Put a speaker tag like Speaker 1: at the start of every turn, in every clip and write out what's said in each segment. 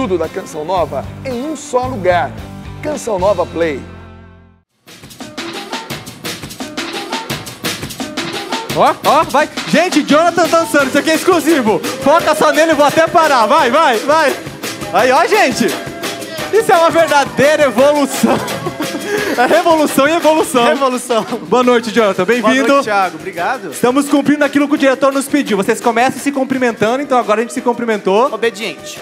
Speaker 1: Tudo da Canção Nova em um só lugar. Canção Nova Play.
Speaker 2: Ó, vai. Gente, Jonathan dançando, isso aqui é exclusivo. Foca só nele, eu vou até parar. Vai. Aí, ó, gente. Isso é uma verdadeira evolução. É revolução e evolução.
Speaker 3: Revolução.
Speaker 2: Boa noite, Jonathan. Bem-vindo.
Speaker 3: Boa noite, Thiago. Obrigado.
Speaker 2: Estamos cumprindo aquilo que o diretor nos pediu. Vocês começam se cumprimentando, então agora a gente se cumprimentou.
Speaker 3: Obediente.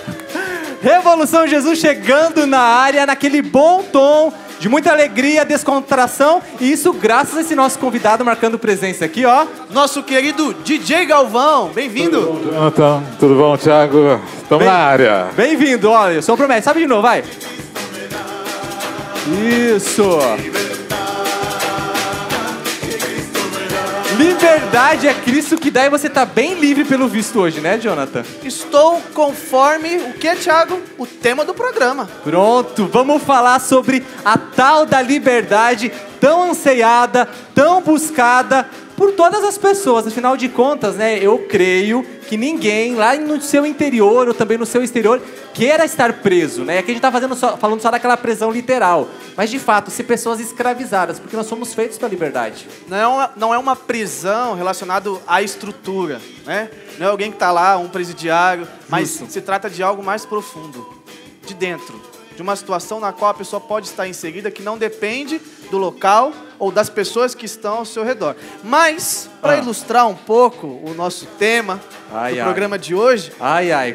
Speaker 2: Revolução Jesus chegando na área, naquele bom tom de muita alegria, descontração, e isso graças a esse nosso convidado marcando presença aqui, ó.
Speaker 3: Nosso querido DJ Galvão, bem-vindo.
Speaker 4: Então, tudo bom, Thiago? Estamos na área.
Speaker 2: Bem-vindo, olha, eu sou o promessa. Sabe de novo, vai. Isso. Liberdade é Cristo que dá, e você tá bem livre pelo visto hoje, né, Jonathan?
Speaker 3: Estou conforme o que, Thiago? O tema do programa.
Speaker 2: Pronto, vamos falar sobre a tal da liberdade tão anseiada, tão buscada por todas as pessoas. Afinal de contas, né, eu creio que ninguém lá no seu interior ou também no seu exterior queira estar preso, né? Aqui a gente tá falando só daquela prisão mas de fato, ser pessoas escravizadas, porque nós somos feitos para a liberdade.
Speaker 3: Não é uma prisão relacionada à estrutura, né? Não é alguém que tá lá, um presidiário, mas se trata de algo mais profundo, de dentro, de uma situação na qual a pessoa pode estar inserida que não depende do local ou das pessoas que estão ao seu redor. Mas, para ilustrar um pouco o nosso tema do programa de hoje,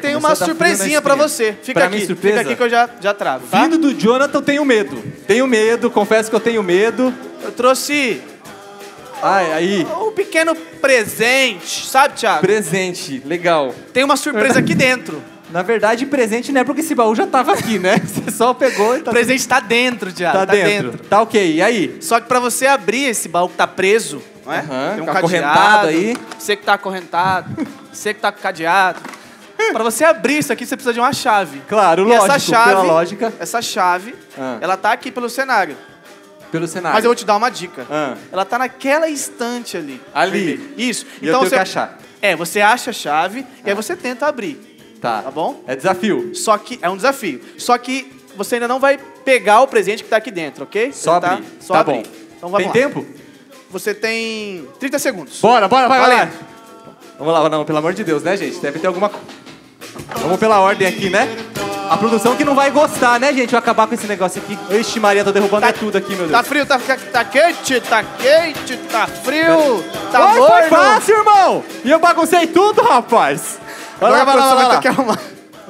Speaker 3: tem uma surpresinha para você. Fica aqui que eu já trago, tá?
Speaker 2: Vindo do Jonathan, eu tenho medo. Confesso que eu tenho medo.
Speaker 3: Eu trouxe um pequeno presente, sabe, Thiago?
Speaker 2: Presente, legal.
Speaker 3: Tem uma surpresa aqui dentro.
Speaker 2: Na verdade, presente não é porque esse baú já tava aqui, né? Você só pegou e tá...
Speaker 3: O presente tá dentro, Thiago.
Speaker 2: Tá dentro. Tá ok, e aí?
Speaker 3: Só que pra você abrir esse baú que tá preso, não é? Tem um
Speaker 2: acorrentado aí.
Speaker 3: Você que tá acorrentado, você que tá com cadeado. Pra você abrir isso aqui, você precisa de uma chave.
Speaker 2: Claro, lógico, pela lógica.
Speaker 3: Essa chave, ela tá aqui pelo cenário.
Speaker 2: Pelo cenário.
Speaker 3: Mas eu vou te dar uma dica. Ela tá naquela estante ali.
Speaker 2: Ali?
Speaker 3: Isso.
Speaker 2: E então eu tenho que achar.
Speaker 3: Você acha a chave e aí você tenta abrir. Tá bom?
Speaker 2: É desafio.
Speaker 3: Só que é um desafio. Só que você ainda não vai pegar o presente que tá aqui dentro, ok?
Speaker 2: Só abrir.
Speaker 3: Só abrir.
Speaker 2: Bom.
Speaker 3: Então vamos lá.
Speaker 2: Tem tempo?
Speaker 3: Você tem 30 segundos.
Speaker 2: Bora, vai, galera. Vamos lá, não, pelo amor de Deus, né, gente? Deve ter alguma... Vamos pela ordem aqui, né? A produção que não vai gostar, né, gente? Eu acabar com esse negócio aqui. Ixi, Maria, tô derrubando tudo aqui, meu Deus.
Speaker 3: Tá frio, tá quente, tá frio, tá morno.
Speaker 2: Foi fácil, irmão! E eu baguncei tudo, rapaz.
Speaker 3: Vai lá, ter que arrumar.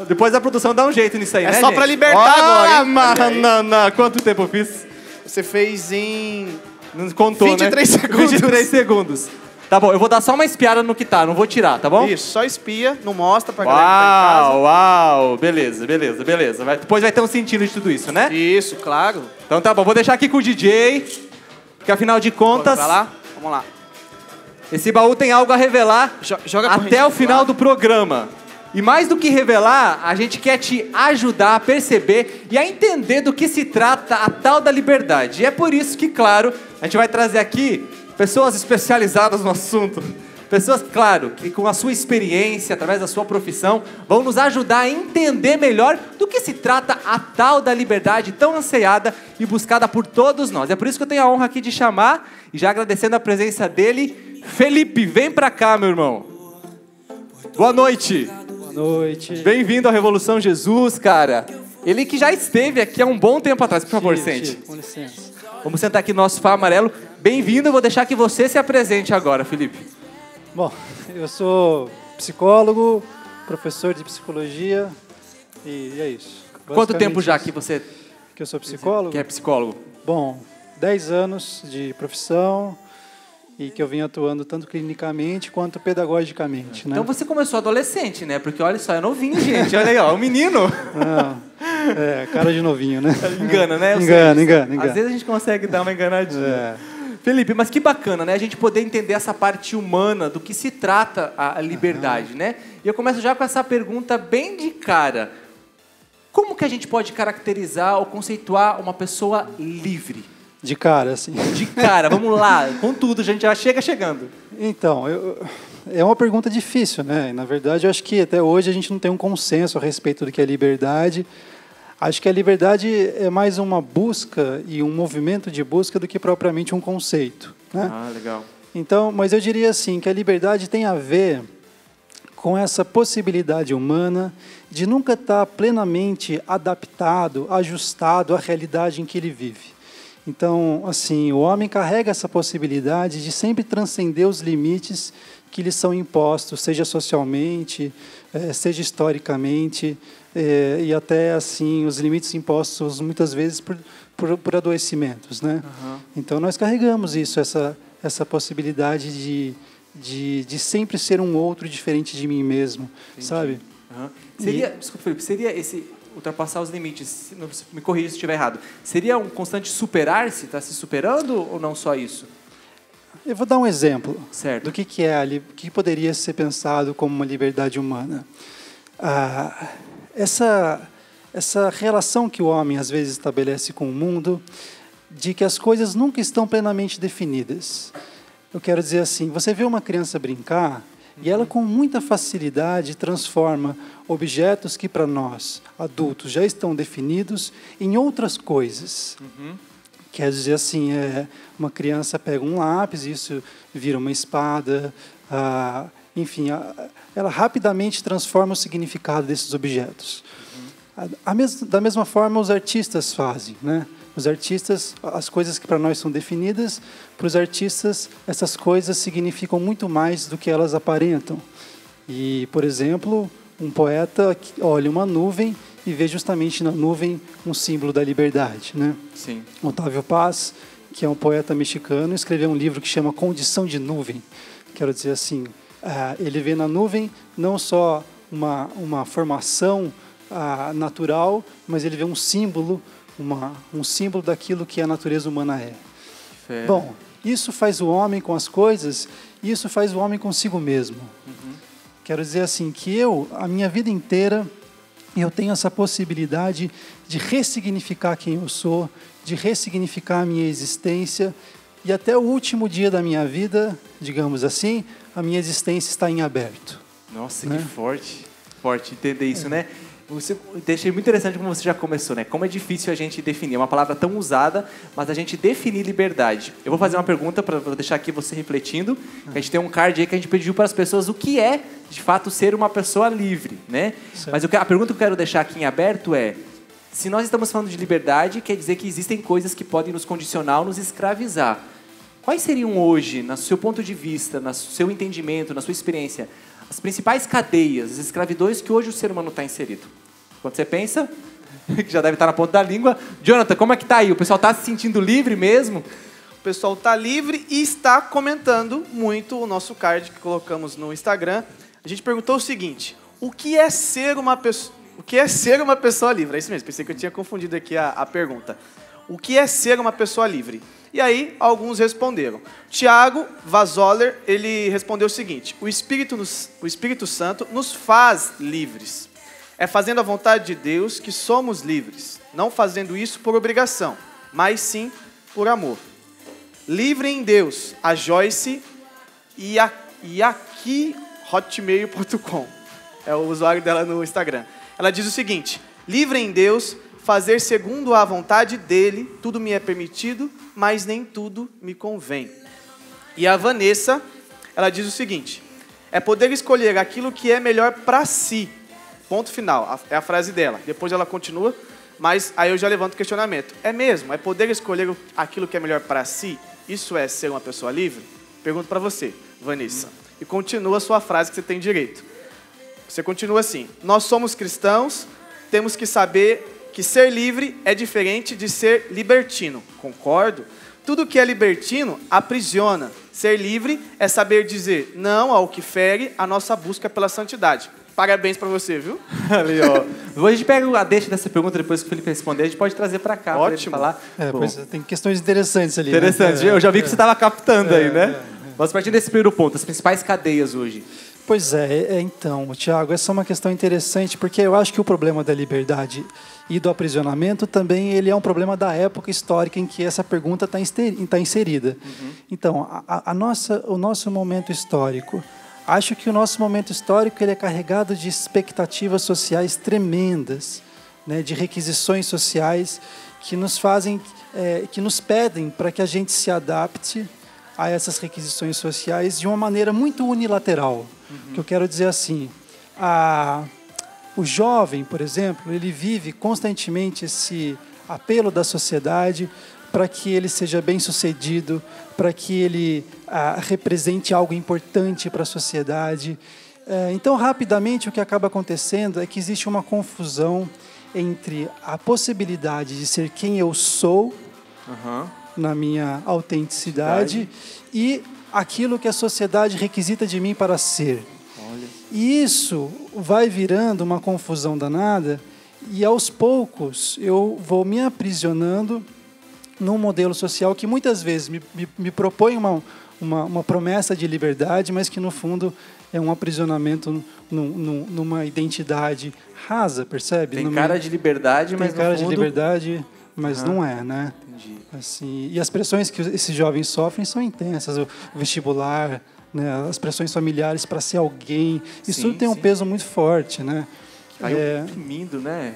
Speaker 2: Depois a produção dá um jeito nisso aí, né,
Speaker 3: só
Speaker 2: gente?
Speaker 3: pra libertar agora, hein?
Speaker 2: Não. Quanto tempo eu fiz?
Speaker 3: Você fez em...
Speaker 2: Não contou,
Speaker 3: 23 segundos.
Speaker 2: 23 segundos. Tá bom, eu vou dar só uma espiada no que tá, não vou tirar, tá bom?
Speaker 3: Isso, só espia, não mostra pra galera que tá em casa.
Speaker 2: Uau, beleza. Depois vai ter um sentido de tudo isso, né?
Speaker 3: Isso, claro.
Speaker 2: Então tá bom, vou deixar aqui com o DJ, porque afinal de contas...
Speaker 3: Vai lá, vamos lá.
Speaker 2: Esse baú tem algo a revelar até o final do programa. E mais do que revelar, a gente quer te ajudar a perceber e a entender do que se trata a tal da liberdade. E é por isso que, claro, a gente vai trazer aqui pessoas especializadas no assunto. Pessoas, claro, que com a sua experiência, através da sua profissão, vão nos ajudar a entender melhor do que se trata a tal da liberdade tão anseiada e buscada por todos nós. É por isso que eu tenho a honra aqui de chamar, e já agradecendo a presença dele, Felipe, vem pra cá, meu irmão. Boa noite.
Speaker 5: Boa noite.
Speaker 2: Bem-vindo à Revolução Jesus, cara. Ele que já esteve aqui há um bom tempo atrás. Por favor, sente.
Speaker 5: Com licença.
Speaker 2: Vamos sentar aqui no nosso sofá amarelo. Bem-vindo, eu vou deixar que você se apresente agora, Felipe.
Speaker 5: Bom, eu sou psicólogo, professor de psicologia e é isso.
Speaker 2: Quanto tempo já que você...
Speaker 5: Que eu sou psicólogo?
Speaker 2: Que é psicólogo?
Speaker 5: Bom, 10 anos de profissão e que eu venho atuando tanto clinicamente quanto pedagogicamente, né?
Speaker 2: Então você começou adolescente, né? Porque olha só, é novinho, gente. Olha aí, ó, um menino.
Speaker 5: Não, cara de novinho, né?
Speaker 2: Engana, né?
Speaker 5: Engana.
Speaker 2: Às vezes a gente consegue dar uma enganadinha. Felipe, mas que bacana, né? A gente poder entender essa parte humana do que se trata a liberdade, né? E eu começo já com essa pergunta bem de cara. Como que a gente pode caracterizar ou conceituar uma pessoa livre?
Speaker 5: De cara, assim.
Speaker 2: De cara, vamos lá. Com tudo, a gente já chega chegando.
Speaker 5: Então, é uma pergunta difícil, né? Na verdade, eu acho que até hoje a gente não tem um consenso a respeito do que é liberdade. Acho que a liberdade é mais uma busca e um movimento de busca do que propriamente um conceito, né?
Speaker 2: Ah, legal.
Speaker 5: Então, mas eu diria assim, que a liberdade tem a ver com essa possibilidade humana de nunca estar plenamente adaptado, ajustado à realidade em que ele vive. Então, assim, o homem carrega essa possibilidade de sempre transcender os limites que lhe são impostos, seja socialmente, seja historicamente, e até assim os limites impostos muitas vezes por adoecimentos, né? Uhum. Então nós carregamos isso, essa possibilidade de sempre ser um outro diferente de mim mesmo. Entendi. Sabe?
Speaker 2: Uhum. Desculpa, Felipe, seria esse ultrapassar os limites, me corrija se estiver errado, seria um constante superar-se, está se superando ou não só isso?
Speaker 5: Eu vou dar um exemplo
Speaker 2: certo.
Speaker 5: do que poderia ser pensado como uma liberdade humana. Essa relação que o homem às vezes estabelece com o mundo, de que as coisas nunca estão plenamente definidas. Eu quero dizer assim, você vê uma criança brincar e ela com muita facilidade transforma objetos que para nós, adultos, já estão definidos em outras coisas. Uhum. Quer dizer assim, uma criança pega um lápis, isso vira uma espada, enfim, ela rapidamente transforma o significado desses objetos. Uhum. Da mesma forma, os artistas fazem, né? Os artistas, as coisas que para nós são definidas, para os artistas, essas coisas significam muito mais do que elas aparentam. E, por exemplo, um poeta olha uma nuvem e vê justamente na nuvem um símbolo da liberdade, né?
Speaker 2: Sim.
Speaker 5: Otávio Paz, que é um poeta mexicano, escreveu um livro que chama Condição de Nuvem. Quero dizer assim, ele vê na nuvem não só uma formação natural, mas ele vê um símbolo, um símbolo daquilo que a natureza humana é.
Speaker 2: Fé.
Speaker 5: Bom, isso faz o homem com as coisas, e isso faz o homem consigo mesmo. Uhum. Quero dizer assim, que a minha vida inteira, eu tenho essa possibilidade de ressignificar quem eu sou, de ressignificar a minha existência, e até o último dia da minha vida, digamos assim, a minha existência está em aberto.
Speaker 2: Nossa, né? Que forte entender isso, né? Achei muito interessante como você já começou, né? Como é difícil a gente definir, é uma palavra tão usada, mas a gente definir liberdade. Eu vou fazer uma pergunta para deixar aqui você refletindo. A gente tem um card aí que a gente pediu para as pessoas o que é, de fato, ser uma pessoa livre, né? Certo. Mas a pergunta que eu quero deixar aqui em aberto é: se nós estamos falando de liberdade, quer dizer que existem coisas que podem nos condicionar ou nos escravizar. Quais seriam hoje, no seu ponto de vista, no seu entendimento, na sua experiência, as principais cadeias, as escravidões que hoje o ser humano está inserido? Quando você pensa, que já deve estar na ponta da língua. Jonathan, como é que está aí? O pessoal está se sentindo livre mesmo?
Speaker 3: O pessoal está livre e está comentando muito o nosso card que colocamos no Instagram. A gente perguntou o seguinte: o que é ser uma pessoa livre? É isso mesmo, pensei que eu tinha confundido aqui a pergunta. O que é ser uma pessoa livre? E aí, alguns responderam. Tiago Vazoller, ele respondeu o seguinte: o Espírito Santo nos faz livres. É fazendo a vontade de Deus que somos livres, não fazendo isso por obrigação, mas sim por amor. Livre em Deus, a Joyce e aqui hotmail.com. É o usuário dela no Instagram. Ela diz o seguinte: livre em Deus, fazer segundo a vontade dele, tudo me é permitido, mas nem tudo me convém. E a Vanessa, ela diz o seguinte: é poder escolher aquilo que é melhor para si. Ponto final, é a frase dela. Depois ela continua, mas aí eu já levanto o questionamento. É mesmo? É poder escolher aquilo que é melhor para si? Isso é ser uma pessoa livre? Pergunto para você, Vanessa. E continua a sua frase que você tem direito. Você continua assim: nós somos cristãos, temos que saber que ser livre é diferente de ser libertino. Concordo? Tudo que é libertino aprisiona. Ser livre é saber dizer não ao que fere a nossa busca pela santidade. Parabéns pra você, viu?
Speaker 2: Ali, ó. A gente pega a deixa dessa pergunta depois que o Felipe responder, a gente pode trazer pra cá.
Speaker 3: Ótimo.
Speaker 2: Pra ele falar.
Speaker 5: Pois tem questões interessantes ali.
Speaker 2: Interessante. Né? Eu já vi que você estava captando aí, né? Mas partindo desse primeiro ponto, as principais cadeias hoje.
Speaker 5: Pois então, Tiago, essa é uma questão interessante, porque eu acho que o problema da liberdade e do aprisionamento também ele é um problema da época histórica em que essa pergunta está inserida. Uhum. Então, o nosso momento histórico, acho que o nosso momento histórico ele é carregado de expectativas sociais tremendas, né, de requisições sociais que nos fazem, que nos pedem para que a gente se adapte a essas requisições sociais de uma maneira muito unilateral. Que eu quero dizer assim, o jovem, por exemplo, ele vive constantemente esse apelo da sociedade para que ele seja bem-sucedido, para que ele represente algo importante para a sociedade. Então, rapidamente, o que acaba acontecendo é que existe uma confusão entre a possibilidade de ser quem eu sou, na minha autenticidade, e aquilo que a sociedade requisita de mim para ser. E isso vai virando uma confusão danada, e aos poucos eu vou me aprisionando num modelo social que muitas vezes me propõe uma promessa de liberdade, mas que no fundo é um aprisionamento numa identidade rasa, percebe?
Speaker 2: Tem cara de liberdade, mas
Speaker 5: tem cara
Speaker 2: no fundo...
Speaker 5: de liberdade, mas não é, né?
Speaker 2: Entendi.
Speaker 5: Assim, e as pressões que esses jovens sofrem são intensas, o vestibular, né, as pressões familiares para ser alguém, isso tudo tem um peso muito forte, né?
Speaker 2: Imprimindo, né?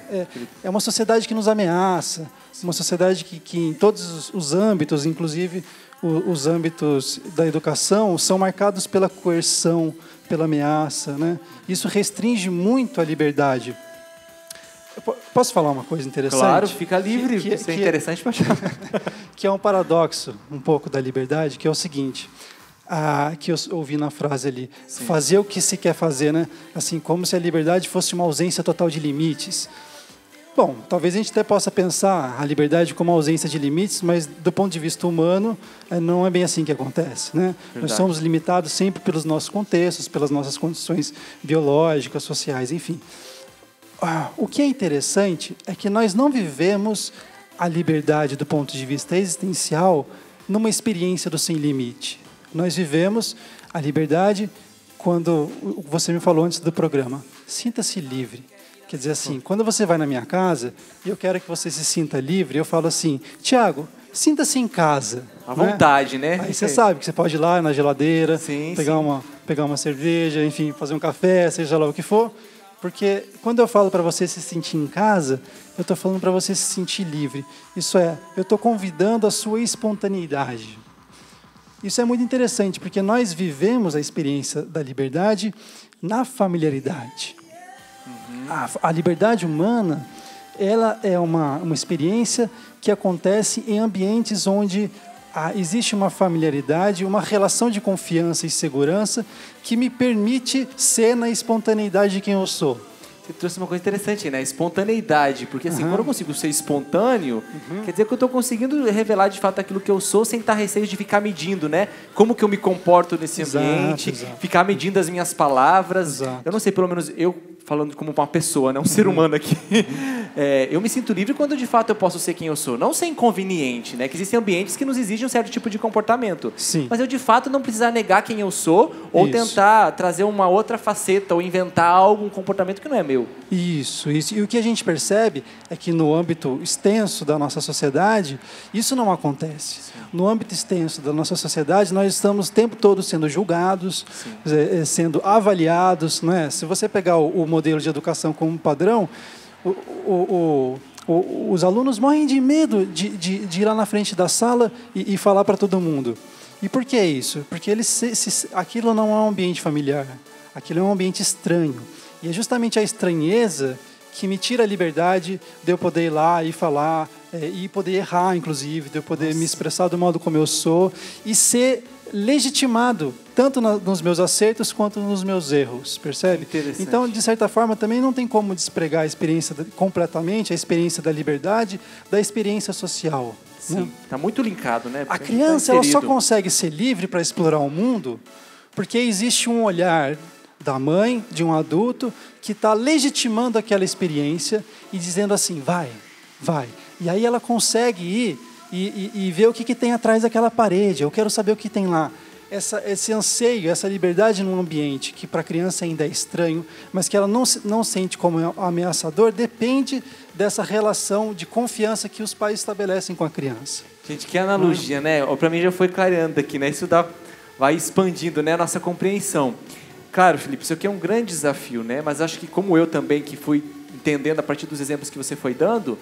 Speaker 5: É uma sociedade que nos ameaça, uma sociedade que em todos os âmbitos, inclusive os âmbitos da educação, são marcados pela coerção, pela ameaça, né? Isso restringe muito a liberdade. Eu posso falar uma coisa interessante?
Speaker 2: Claro, fica livre, isso é interessante para achar.
Speaker 5: Que é um paradoxo um pouco da liberdade, que é o seguinte... que eu ouvi na frase ali, fazer o que se quer fazer, né? Assim, como se a liberdade fosse uma ausência total de limites. Bom, talvez a gente até possa pensar a liberdade como ausência de limites, mas do ponto de vista humano, não é bem assim que acontece, né? Nós somos limitados sempre pelos nossos contextos, pelas nossas condições biológicas, sociais, enfim. O que é interessante é que nós não vivemos a liberdade do ponto de vista existencial numa experiência do sem limite. Nós vivemos a liberdade quando você me falou antes do programa. Sinta-se livre. Quer dizer assim, quando você vai na minha casa e eu quero que você se sinta livre, eu falo assim, Tiago, sinta-se em casa.
Speaker 2: À vontade, né?
Speaker 5: Aí você sabe que você pode ir lá na geladeira, pegar uma cerveja, enfim, fazer um café, seja lá o que for. Porque quando eu falo para você se sentir em casa, eu estou falando para você se sentir livre. Isso é, eu estou convidando a sua espontaneidade. Isso é muito interessante, porque nós vivemos a experiência da liberdade na familiaridade. A liberdade humana, ela é uma experiência que acontece em ambientes onde existe uma familiaridade, uma relação de confiança e segurança que me permite ser na espontaneidade de quem eu sou.
Speaker 2: Você trouxe uma coisa interessante, né? Espontaneidade. Porque assim, quando eu consigo ser espontâneo, quer dizer que eu estou conseguindo revelar de fato aquilo que eu sou sem estar receio de ficar medindo, né? Como que eu me comporto nesse ambiente, ficar medindo as minhas palavras. Eu não sei, pelo menos eu, falando como uma pessoa, né? Um ser humano aqui, eu me sinto livre quando de fato eu posso ser quem eu sou. Não ser inconveniente, né? Que existem ambientes que nos exigem um certo tipo de comportamento.
Speaker 5: Sim.
Speaker 2: Mas eu de fato não precisar negar quem eu sou ou tentar trazer uma outra faceta ou inventar algum comportamento que não é meu.
Speaker 5: Isso. E o que a gente percebe é que no âmbito extenso da nossa sociedade, isso não acontece. No âmbito extenso da nossa sociedade, nós estamos o tempo todo sendo julgados, sendo avaliados, não é? Se você pegar o modelo de educação como padrão, os alunos morrem de medo de ir lá na frente da sala e falar para todo mundo. E por que isso? Porque aquilo não é um ambiente familiar, aquilo é um ambiente estranho. E é justamente a estranheza que me tira a liberdade de eu poder ir lá e falar, e poder errar, inclusive, de eu poder me expressar do modo como eu sou e ser legitimado, tanto nos meus acertos quanto nos meus erros, percebe? Então, de certa forma, também não tem como despregar a experiência completamente, a experiência da liberdade, da experiência social.
Speaker 2: Sim, está muito linkado, né?
Speaker 5: A criança ela só consegue ser livre para explorar o mundo porque existe um olhar da mãe, de um adulto, que está legitimando aquela experiência e dizendo assim, vai. E aí ela consegue ir e ver o que tem atrás daquela parede. Eu quero saber o que tem lá. Esse anseio, essa liberdade num ambiente que para a criança ainda é estranho, mas que ela não sente como ameaçador, depende dessa relação de confiança que os pais estabelecem com a criança.
Speaker 2: Gente, que analogia, né? Para mim já foi clareando aqui, né? Isso vai expandindo, né, a nossa compreensão. Claro, Felipe, isso aqui é um grande desafio, né? Mas acho que como eu também, que fui entendendo a partir dos exemplos que você foi dando,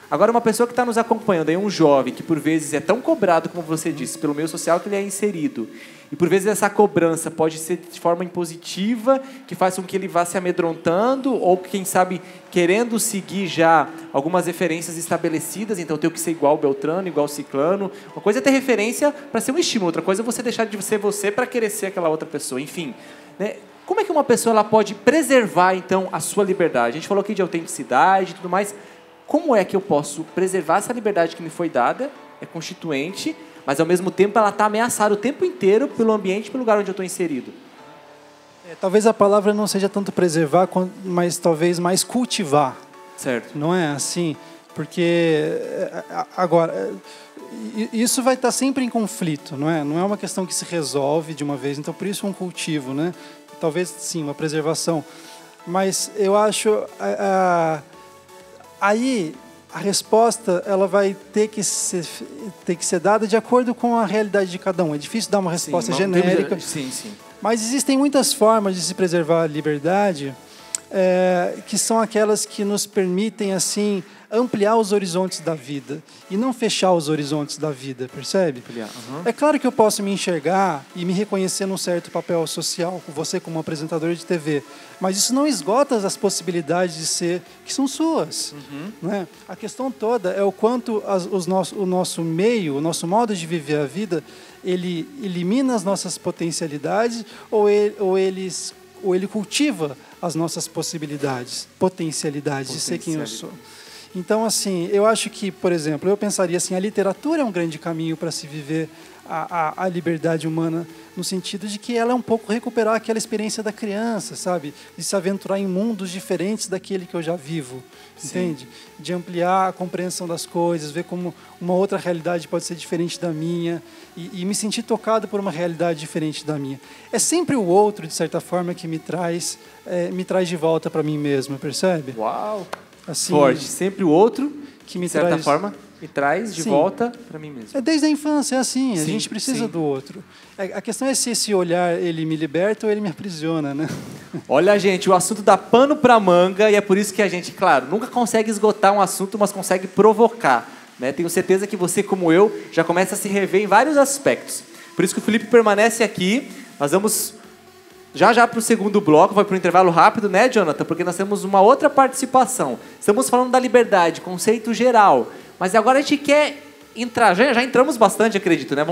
Speaker 2: agora uma pessoa que está nos acompanhando, aí um jovem que por vezes é tão cobrado, como você disse, pelo meio social que ele é inserido, e por vezes essa cobrança pode ser de forma impositiva, que faz com que ele vá se amedrontando, ou quem sabe querendo seguir já algumas referências estabelecidas, então eu tenho que ser igual o Beltrano, igual o Ciclano. Uma coisa é ter referência para ser um estímulo, outra coisa é você deixar de ser você para querer ser aquela outra pessoa, enfim, né? Como é que uma pessoa ela pode preservar, então, a sua liberdade? A gente falou aqui de autenticidade e tudo mais. Como é que eu posso preservar essa liberdade que me foi dada, é constituinte, mas ao mesmo tempo ela está ameaçada o tempo inteiro pelo ambiente, pelo lugar onde eu estou inserido?
Speaker 5: Talvez a palavra não seja tanto preservar, mas talvez mais cultivar.
Speaker 2: Certo.
Speaker 5: Não é assim? Porque, agora, isso vai estar sempre em conflito, não é? Não é uma questão que se resolve de uma vez, então por isso um cultivo, né? Talvez, sim, uma preservação. Mas eu acho... Aí, a resposta ela vai ter que ser dada de acordo com a realidade de cada um. É difícil dar uma resposta genérica.
Speaker 2: Sim, sim.
Speaker 5: Mas existem muitas formas de se preservar a liberdade, que são aquelas que nos permitem, assim, ampliar os horizontes da vida e não fechar os horizontes da vida, percebe?
Speaker 2: Uhum.
Speaker 5: É claro que eu posso me enxergar e me reconhecer num certo papel social, com você como apresentador de TV, mas isso não esgota as possibilidades de ser, que são suas.
Speaker 2: Uhum.
Speaker 5: Né? A questão toda é o quanto o nosso meio, o nosso modo de viver a vida, ele elimina as nossas potencialidades ou ele cultiva as nossas possibilidades, potencialidades de ser quem eu sou. Então, assim, eu acho que, por exemplo, eu pensaria assim, a literatura é um grande caminho para se viver a liberdade humana, no sentido de que ela é um pouco recuperar aquela experiência da criança, sabe? De se aventurar em mundos diferentes daquele que eu já vivo, entende? De ampliar a compreensão das coisas, ver como uma outra realidade pode ser diferente da minha e me sentir tocado por uma realidade diferente da minha. É sempre o outro, de certa forma, que me traz de volta para mim mesmo, percebe?
Speaker 2: Uau!
Speaker 5: Assim,
Speaker 2: forte. Sempre o outro,
Speaker 5: que me
Speaker 2: de certa
Speaker 5: traz...
Speaker 2: forma, me traz de volta para mim mesmo.
Speaker 5: É desde a infância, é assim. A
Speaker 2: Sim,
Speaker 5: gente precisa
Speaker 2: sim.
Speaker 5: do outro. A questão é se esse olhar ele me liberta ou ele me aprisiona, né?
Speaker 2: Olha, gente, o assunto dá pano para manga e é por isso que a gente, claro, nunca consegue esgotar um assunto, mas consegue provocar. Né? Tenho certeza que você, como eu, já começa a se rever em vários aspectos. Por isso que o Felipe permanece aqui. Nós vamos já para o segundo bloco, vai para o intervalo rápido, né, Jonathan? Porque nós temos uma outra participação. Estamos falando da liberdade, conceito geral. Mas agora a gente quer entrar, já entramos bastante, acredito, né?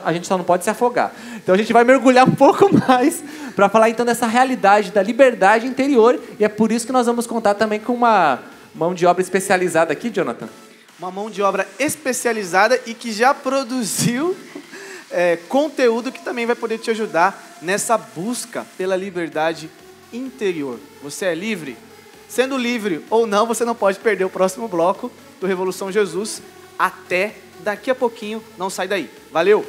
Speaker 2: A gente só não pode se afogar. Então a gente vai mergulhar um pouco mais para falar então dessa realidade da liberdade interior. E é por isso que nós vamos contar também com uma mão de obra especializada aqui, Jonathan.
Speaker 3: Uma mão de obra especializada e que já produziu conteúdo que também vai poder te ajudar nessa busca pela liberdade interior. Você é livre? Sendo livre ou não, você não pode perder o próximo bloco do Revolução Jesus. Até daqui a pouquinho, não sai daí. Valeu!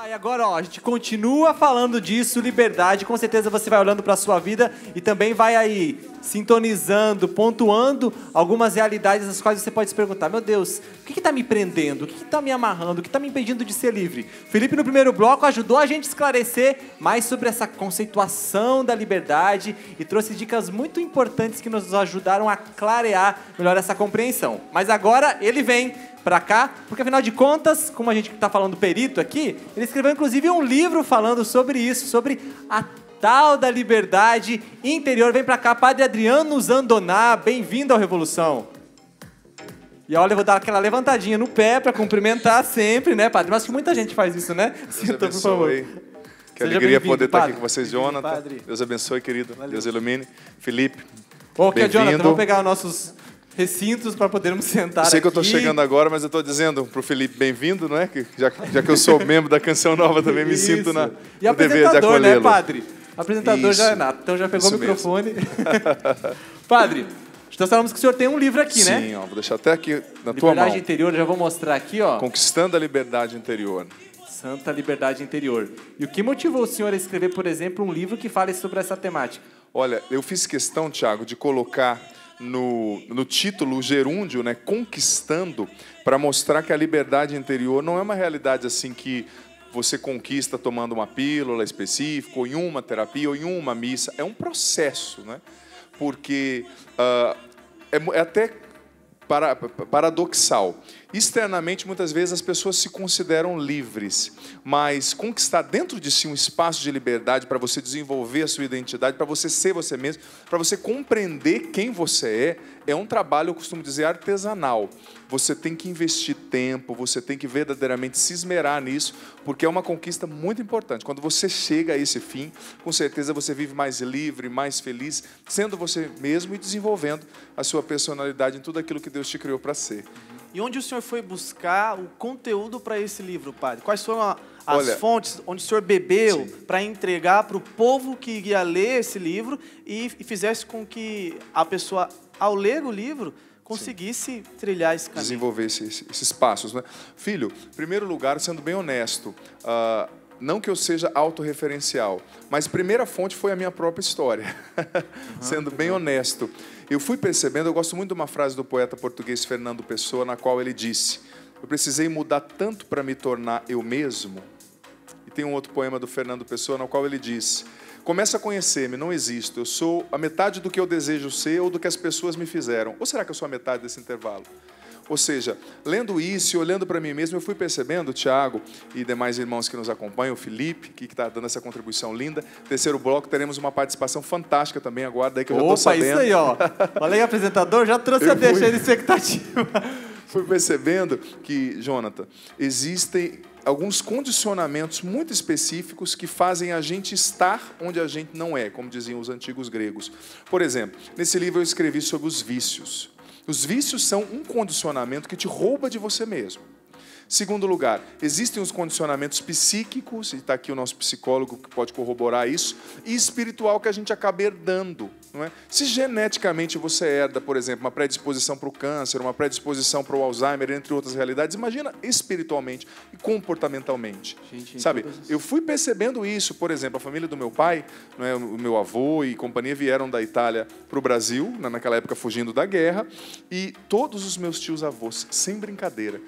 Speaker 2: E agora, a gente continua falando disso, liberdade. Com certeza você vai olhando para a sua vida e também vai aí sintonizando, pontuando algumas realidades das quais você pode se perguntar: meu Deus, o que está me prendendo? O que está me amarrando? O que está me impedindo de ser livre? Felipe, no primeiro bloco, ajudou a gente a esclarecer mais sobre essa conceituação da liberdade e trouxe dicas muito importantes que nos ajudaram a clarear melhor essa compreensão. Mas agora ele vem para cá, porque afinal de contas, como a gente está falando perito aqui, ele escreveu inclusive um livro falando sobre isso, sobre a tal da liberdade interior. Vem para cá, Padre Adriano Zandoná, bem-vindo ao Revolução. E olha, eu vou dar aquela levantadinha no pé para cumprimentar sempre, né, Padre? Mas acho que muita gente faz isso, né?
Speaker 6: Deus abençoe. Que alegria poder estar aqui com vocês, Jonathan.
Speaker 3: Padre.
Speaker 6: Deus abençoe, querido. Valeu. Deus ilumine. Felipe,
Speaker 2: Ok, Jonathan,
Speaker 6: bem-vindo.
Speaker 2: vamos pegar os nossos recintos para podermos sentar aqui.
Speaker 6: Sei que eu estou chegando agora, mas eu estou dizendo para o Felipe bem-vindo, não é? Que já que eu sou membro da Canção Nova, também me sinto no dever de acolhê-lo.
Speaker 2: Né, Padre? Apresentador
Speaker 6: Isso.
Speaker 2: já é nato, então já pegou
Speaker 6: Isso
Speaker 2: o microfone. Padre, nós falamos que o senhor tem um livro aqui, né?
Speaker 6: Sim, ó, vou deixar até aqui na tua mão.
Speaker 2: Liberdade Interior, eu já vou mostrar aqui, ó.
Speaker 6: Conquistando a Liberdade Interior.
Speaker 2: Santa Liberdade Interior. E o que motivou o senhor a escrever, por exemplo, um livro que fale sobre essa temática?
Speaker 6: Olha, eu fiz questão, Tiago, de colocar no título, o gerúndio, né, conquistando, para mostrar que a liberdade interior não é uma realidade assim que você conquista tomando uma pílula específica, ou em uma terapia, ou em uma missa. É um processo, né? Porque é até paradoxal. Externamente, muitas vezes, as pessoas se consideram livres, mas conquistar dentro de si um espaço de liberdade para você desenvolver a sua identidade, para você ser você mesmo, para você compreender quem você é um trabalho, eu costumo dizer, artesanal. Você tem que investir tempo, você tem que verdadeiramente se esmerar nisso, porque é uma conquista muito importante. Quando você chega a esse fim, com certeza você vive mais livre, mais feliz, sendo você mesmo e desenvolvendo a sua personalidade em tudo aquilo que Deus te criou para ser.
Speaker 3: E onde o senhor foi buscar o conteúdo para esse livro, padre? Quais foram as fontes onde o senhor bebeu para entregar para o povo que iria ler esse livro e fizesse com que a pessoa, ao ler o livro, conseguisse trilhar esse caminho?
Speaker 6: Desenvolver esses passos, né? Filho, em primeiro lugar, sendo bem honesto, não que eu seja autorreferencial, mas primeira fonte foi a minha própria história. Sendo bem honesto. Eu fui percebendo, eu gosto muito de uma frase do poeta português Fernando Pessoa, na qual ele disse: eu precisei mudar tanto para me tornar eu mesmo. E tem um outro poema do Fernando Pessoa, no qual ele diz: começa a conhecer-me, não existo. Eu sou a metade do que eu desejo ser ou do que as pessoas me fizeram. Ou será que eu sou a metade desse intervalo? Ou seja, lendo isso e olhando para mim mesmo, eu fui percebendo, Tiago e demais irmãos que nos acompanham, o Felipe, que está dando essa contribuição linda. Terceiro bloco, teremos uma participação fantástica também, aguarda aí que eu já estou sabendo.
Speaker 3: Isso aí, ó. Falei, apresentador, já trouxe a deixa de expectativa.
Speaker 6: Fui percebendo que, Jonathan, existem alguns condicionamentos muito específicos que fazem a gente estar onde a gente não é, como diziam os antigos gregos. Por exemplo, nesse livro eu escrevi sobre os vícios. Os vícios são um condicionamento que te rouba de você mesmo. Segundo lugar, existem os condicionamentos psíquicos, e está aqui o nosso psicólogo que pode corroborar isso, e espiritual que a gente acaba herdando. Não é? Se geneticamente você herda, por exemplo, uma predisposição para o câncer, uma predisposição para o Alzheimer, entre outras realidades, imagina espiritualmente e comportamentalmente. Sabe, eu fui percebendo isso, por exemplo, a família do meu pai, não é, o meu avô e companhia vieram da Itália para o Brasil, naquela época fugindo da guerra, e todos os meus tios-avós, sem brincadeira,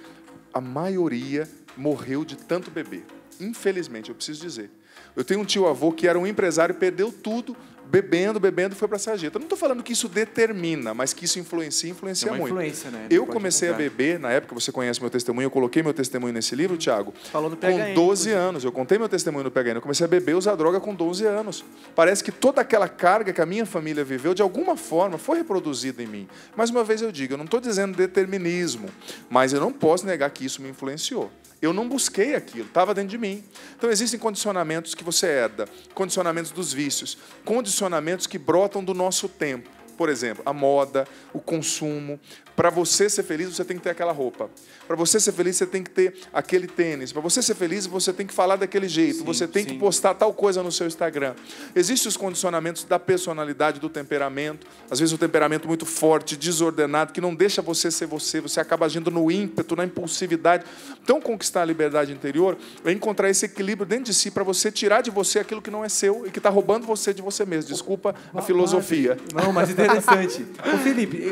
Speaker 6: a maioria morreu de tanto beber. Infelizmente, eu preciso dizer. Eu tenho um tio-avô que era um empresário e perdeu tudo, bebendo, e foi para a sarjeta. Eu não estou falando que isso determina, mas que isso influencia muito.
Speaker 2: Influência, né?
Speaker 6: Eu comecei a beber, na época, você conhece meu testemunho, eu coloquei meu testemunho nesse livro, Tiago, com 12 anos. Eu contei meu testemunho no PHN. Eu comecei a beber e usar droga com 12 anos. Parece que toda aquela carga que a minha família viveu, de alguma forma, foi reproduzida em mim. Mais uma vez eu digo, eu não estou dizendo determinismo, mas eu não posso negar que isso me influenciou. Eu não busquei aquilo, estava dentro de mim. Então existem condicionamentos que você herda, condicionamentos dos vícios, condicionamentos que brotam do nosso tempo. Por exemplo, a moda, o consumo. Para você ser feliz, você tem que ter aquela roupa. Para você ser feliz, você tem que ter aquele tênis. Para você ser feliz, você tem que falar daquele jeito. Você tem que postar tal coisa no seu Instagram. Existem os condicionamentos da personalidade, do temperamento. Às vezes o temperamento muito forte, desordenado, que não deixa você ser você. Você acaba agindo no ímpeto, na impulsividade. Então, conquistar a liberdade interior é encontrar esse equilíbrio dentro de si para você tirar de você aquilo que não é seu e que está roubando você de você mesmo. Desculpa a filosofia.
Speaker 2: Não, mas interessante. Ô, Felipe,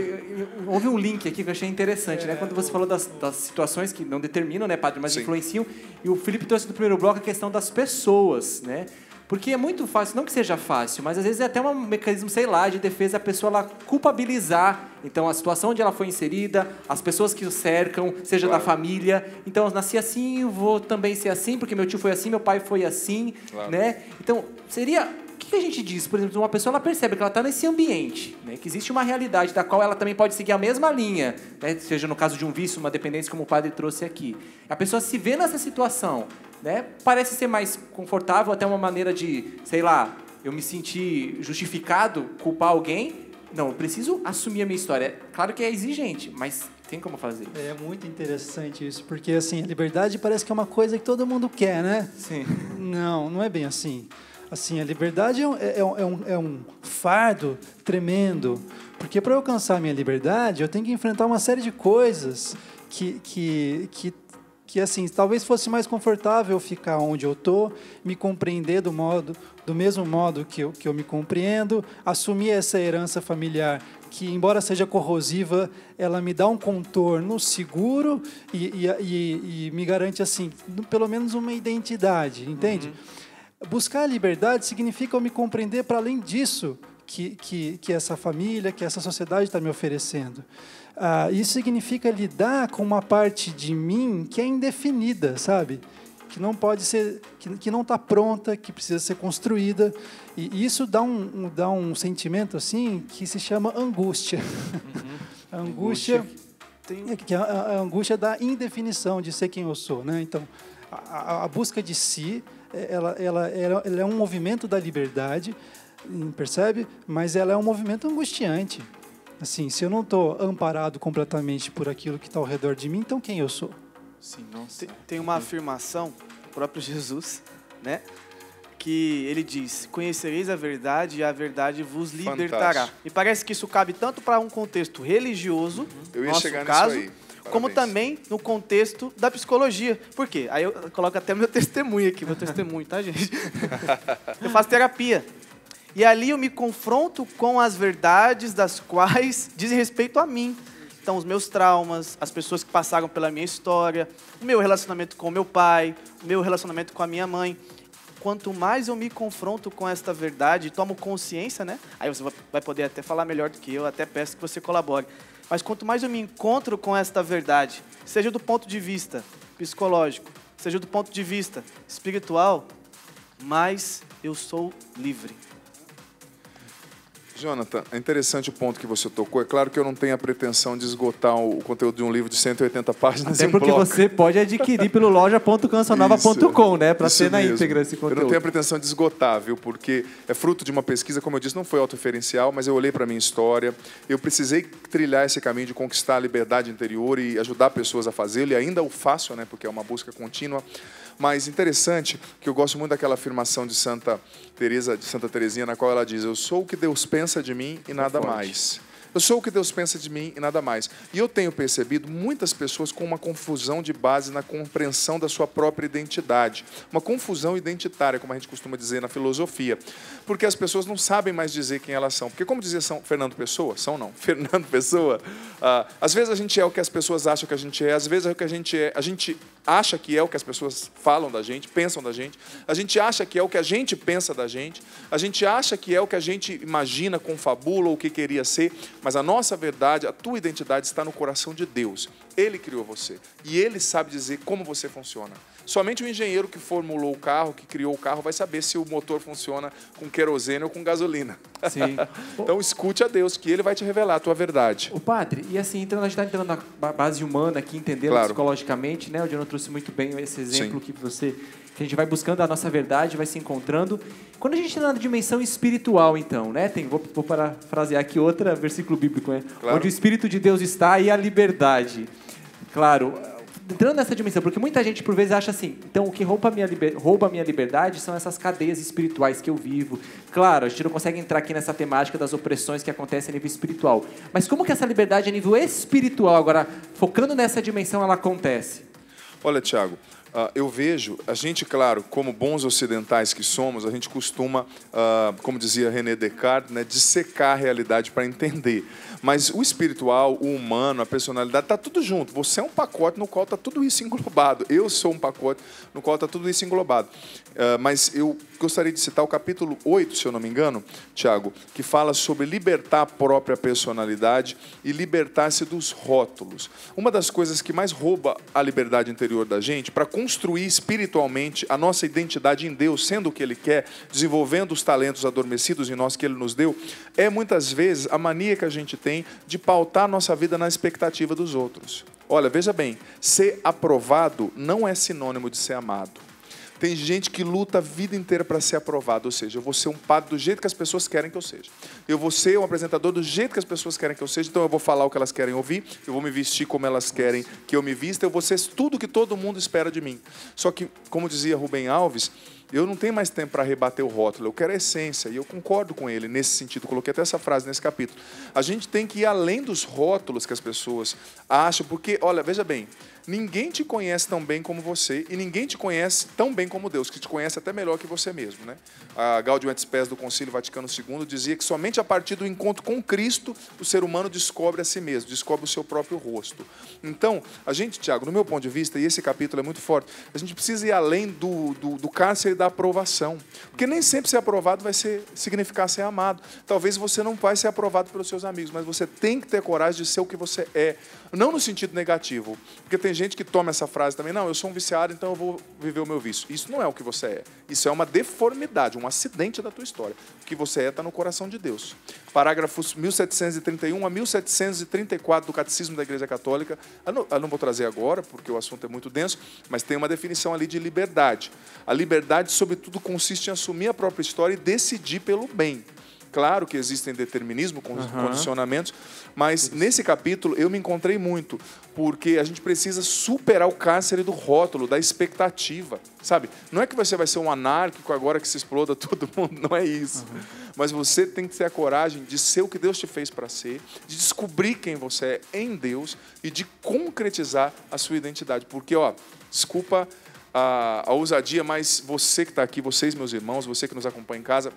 Speaker 2: houve um link aqui que eu achei interessante, né? Quando você falou das situações que não determinam, né, padre, mas influenciam, e o Felipe trouxe no primeiro bloco a questão das pessoas, né? Porque é muito fácil, não que seja fácil, mas às vezes é até um mecanismo, sei lá, de defesa, a pessoa ela culpabilizar, então, a situação onde ela foi inserida, as pessoas que o cercam, seja da família. Então, eu nasci assim, eu vou também ser assim, porque meu tio foi assim, meu pai foi assim, né? Então, seria... O que a gente diz? Por exemplo, uma pessoa ela percebe que ela está nesse ambiente, né? Que existe uma realidade da qual ela também pode seguir a mesma linha, né? Seja no caso de um vício, uma dependência, como o padre trouxe aqui. A pessoa se vê nessa situação, né? Parece ser mais confortável, até uma maneira de, sei lá, eu me sentir justificado, culpar alguém. Não, eu preciso assumir a minha história. Claro que é exigente, mas tem como fazer.
Speaker 5: É muito interessante isso, porque assim, a liberdade parece que é uma coisa que todo mundo quer, né?
Speaker 2: Sim.
Speaker 5: Não é bem assim. Assim, a liberdade é um fardo tremendo, porque para eu alcançar a minha liberdade, eu tenho que enfrentar uma série de coisas que que assim, talvez fosse mais confortável ficar onde eu estou, me compreender do mesmo modo que eu me compreendo, assumir essa herança familiar que, embora seja corrosiva, ela me dá um contorno seguro e me garante, assim, pelo menos uma identidade, entende? Buscar a liberdade significa eu me compreender para além disso que essa família, que essa sociedade está me oferecendo. Isso significa lidar com uma parte de mim que é indefinida, sabe? Que não pode ser, que não está pronta, que precisa ser construída. E isso dá um sentimento assim que se chama angústia. A angústia que é a angústia da indefinição de ser quem eu sou, né? Então, a busca de si, ela é um movimento da liberdade, percebe? Mas ela é um movimento angustiante. Assim, se eu não estou amparado completamente por aquilo que está ao redor de mim, então quem eu sou?
Speaker 3: Sim, nossa. Tem uma afirmação do próprio Jesus, né? Que ele diz: conhecereis a verdade e a verdade vos libertará.
Speaker 6: Fantástico.
Speaker 3: E parece que isso cabe tanto para um contexto religioso,
Speaker 6: Eu ia
Speaker 3: nosso
Speaker 6: chegar
Speaker 3: caso,
Speaker 6: nisso aí.
Speaker 3: como
Speaker 6: Parabéns.
Speaker 3: também no contexto da psicologia. Por quê? Aí eu coloco até meu testemunho aqui, tá, gente? Eu faço terapia. E ali eu me confronto com as verdades das quais dizem respeito a mim. Então, os meus traumas, as pessoas que passaram pela minha história, o meu relacionamento com o meu pai, o meu relacionamento com a minha mãe. Quanto mais eu me confronto com esta verdade, tomo consciência, né? Aí você vai poder até falar melhor do que eu, até peço que você colabore. Mas quanto mais eu me encontro com esta verdade, seja do ponto de vista psicológico, seja do ponto de vista espiritual, mais eu sou livre.
Speaker 6: Jonathan, é interessante o ponto que você tocou. É claro que eu não tenho a pretensão de esgotar o conteúdo de um livro de 180 páginas
Speaker 2: Até
Speaker 6: em
Speaker 2: porque
Speaker 6: bloco.
Speaker 2: você pode adquirir pelo loja.cancionova.com, né? Para ser na
Speaker 6: mesmo.
Speaker 2: íntegra esse
Speaker 6: Eu
Speaker 2: conteúdo.
Speaker 6: não tenho a pretensão de esgotar, viu? Porque é fruto de uma pesquisa, como eu disse, não foi autoreferencial, mas eu olhei para a minha história. Eu precisei trilhar esse caminho de conquistar a liberdade interior e ajudar pessoas a fazê-lo, e ainda o faço, né? Porque é uma busca contínua. Mas interessante que eu gosto muito daquela afirmação de Santa Teresinha, na qual ela diz: eu sou o que Deus pensa de mim e nada mais. Eu sou o que Deus pensa de mim e nada mais. E eu tenho percebido muitas pessoas com uma confusão de base na compreensão da sua própria identidade. Uma confusão identitária, como a gente costuma dizer na filosofia. Porque as pessoas não sabem mais dizer quem elas são. Porque, como dizia Fernando Pessoa, Fernando Pessoa, às vezes a gente é o que as pessoas acham que a gente é, às vezes é o que a gente é. A gente acha que é o que as pessoas falam da gente, pensam da gente. A gente acha que é o que a gente pensa da gente. A gente acha que é o que a gente imagina, confabula ou o que queria ser. Mas a nossa verdade, a tua identidade está no coração de Deus. Ele criou você. E Ele sabe dizer como você funciona. Somente o engenheiro que formulou o carro, que criou o carro, vai saber se o motor funciona com querosene ou com gasolina.
Speaker 2: Sim.
Speaker 6: Então escute a Deus, que Ele vai te revelar a tua verdade.
Speaker 2: O padre, e assim, então a gente está entrando na base humana aqui, entendendo
Speaker 6: Claro.
Speaker 2: Psicologicamente, né? O Diano trouxe muito bem esse exemplo que a gente vai buscando a nossa verdade, vai se encontrando. Quando a gente está na dimensão espiritual, então, né? Vou parafrasear aqui outro versículo bíblico, né?
Speaker 6: Claro.
Speaker 2: Onde o Espírito de Deus está e a liberdade. Claro, entrando nessa dimensão, porque muita gente por vezes acha assim, então o que rouba a minha liberdade são essas cadeias espirituais que eu vivo. Claro, a gente não consegue entrar aqui nessa temática das opressões que acontecem a nível espiritual. Mas como que essa liberdade a nível espiritual, agora focando nessa dimensão, ela acontece?
Speaker 6: Olha, Tiago, eu vejo, a gente, claro, como bons ocidentais que somos, a gente costuma, como dizia René Descartes, né, dissecar a realidade para entender. Mas o espiritual, o humano, a personalidade, está tudo junto. Você é um pacote no qual está tudo isso englobado. Eu sou um pacote no qual está tudo isso englobado. Mas eu gostaria de citar o capítulo 8, se eu não me engano, Tiago, que fala sobre libertar a própria personalidade e libertar-se dos rótulos. Uma das coisas que mais rouba a liberdade interior da gente, para construir espiritualmente a nossa identidade em Deus, sendo o que Ele quer, desenvolvendo os talentos adormecidos em nós que Ele nos deu, é muitas vezes a mania que a gente tem de pautar a nossa vida na expectativa dos outros. Olha, veja bem, ser aprovado não é sinônimo de ser amado. Tem gente que luta a vida inteira para ser aprovado, ou seja, eu vou ser um padre do jeito que as pessoas querem que eu seja. Eu vou ser um apresentador do jeito que as pessoas querem que eu seja, então eu vou falar o que elas querem ouvir, eu vou me vestir como elas querem que eu me vista, eu vou ser tudo que todo mundo espera de mim. Só que, como dizia Rubem Alves, Eu não tenho mais tempo para rebater o rótulo, eu quero a essência, e eu concordo com ele nesse sentido, coloquei até essa frase nesse capítulo. A gente tem que ir além dos rótulos que as pessoas acham, porque, olha, veja bem, ninguém te conhece tão bem como você e ninguém te conhece tão bem como Deus, que te conhece até melhor que você mesmo, né? A Gaudium et Spes do Concílio Vaticano II dizia que somente a partir do encontro com Cristo o ser humano descobre a si mesmo, descobre o seu próprio rosto. Então, a gente, Tiago, no meu ponto de vista, e esse capítulo é muito forte, a gente precisa ir além do cárcere da aprovação, porque nem sempre ser aprovado vai significar ser amado. Talvez você não vai ser aprovado pelos seus amigos, mas você tem que ter coragem de ser o que você é, não no sentido negativo, porque tem gente que toma essa frase também, não, eu sou um viciado, então eu vou viver o meu vício. Isso não é o que você é. Isso é uma deformidade, um acidente da tua história. O que você é está no coração de Deus. Parágrafos 1731 a 1734 do Catecismo da Igreja Católica. Eu não vou trazer agora, porque o assunto é muito denso, mas tem uma definição ali de liberdade. A liberdade, sobretudo, consiste em assumir a própria história e decidir pelo bem. Claro que existem determinismo, condicionamentos, mas nesse capítulo eu me encontrei muito, porque a gente precisa superar o cárcere do rótulo, da expectativa, sabe? Não é que você vai ser um anárquico agora que se exploda todo mundo, não é isso. Mas você tem que ter a coragem de ser o que Deus te fez para ser, de descobrir quem você é em Deus e de concretizar a sua identidade. Porque, desculpa a ousadia, mas você que está aqui, vocês, meus irmãos, você que nos acompanha em casa,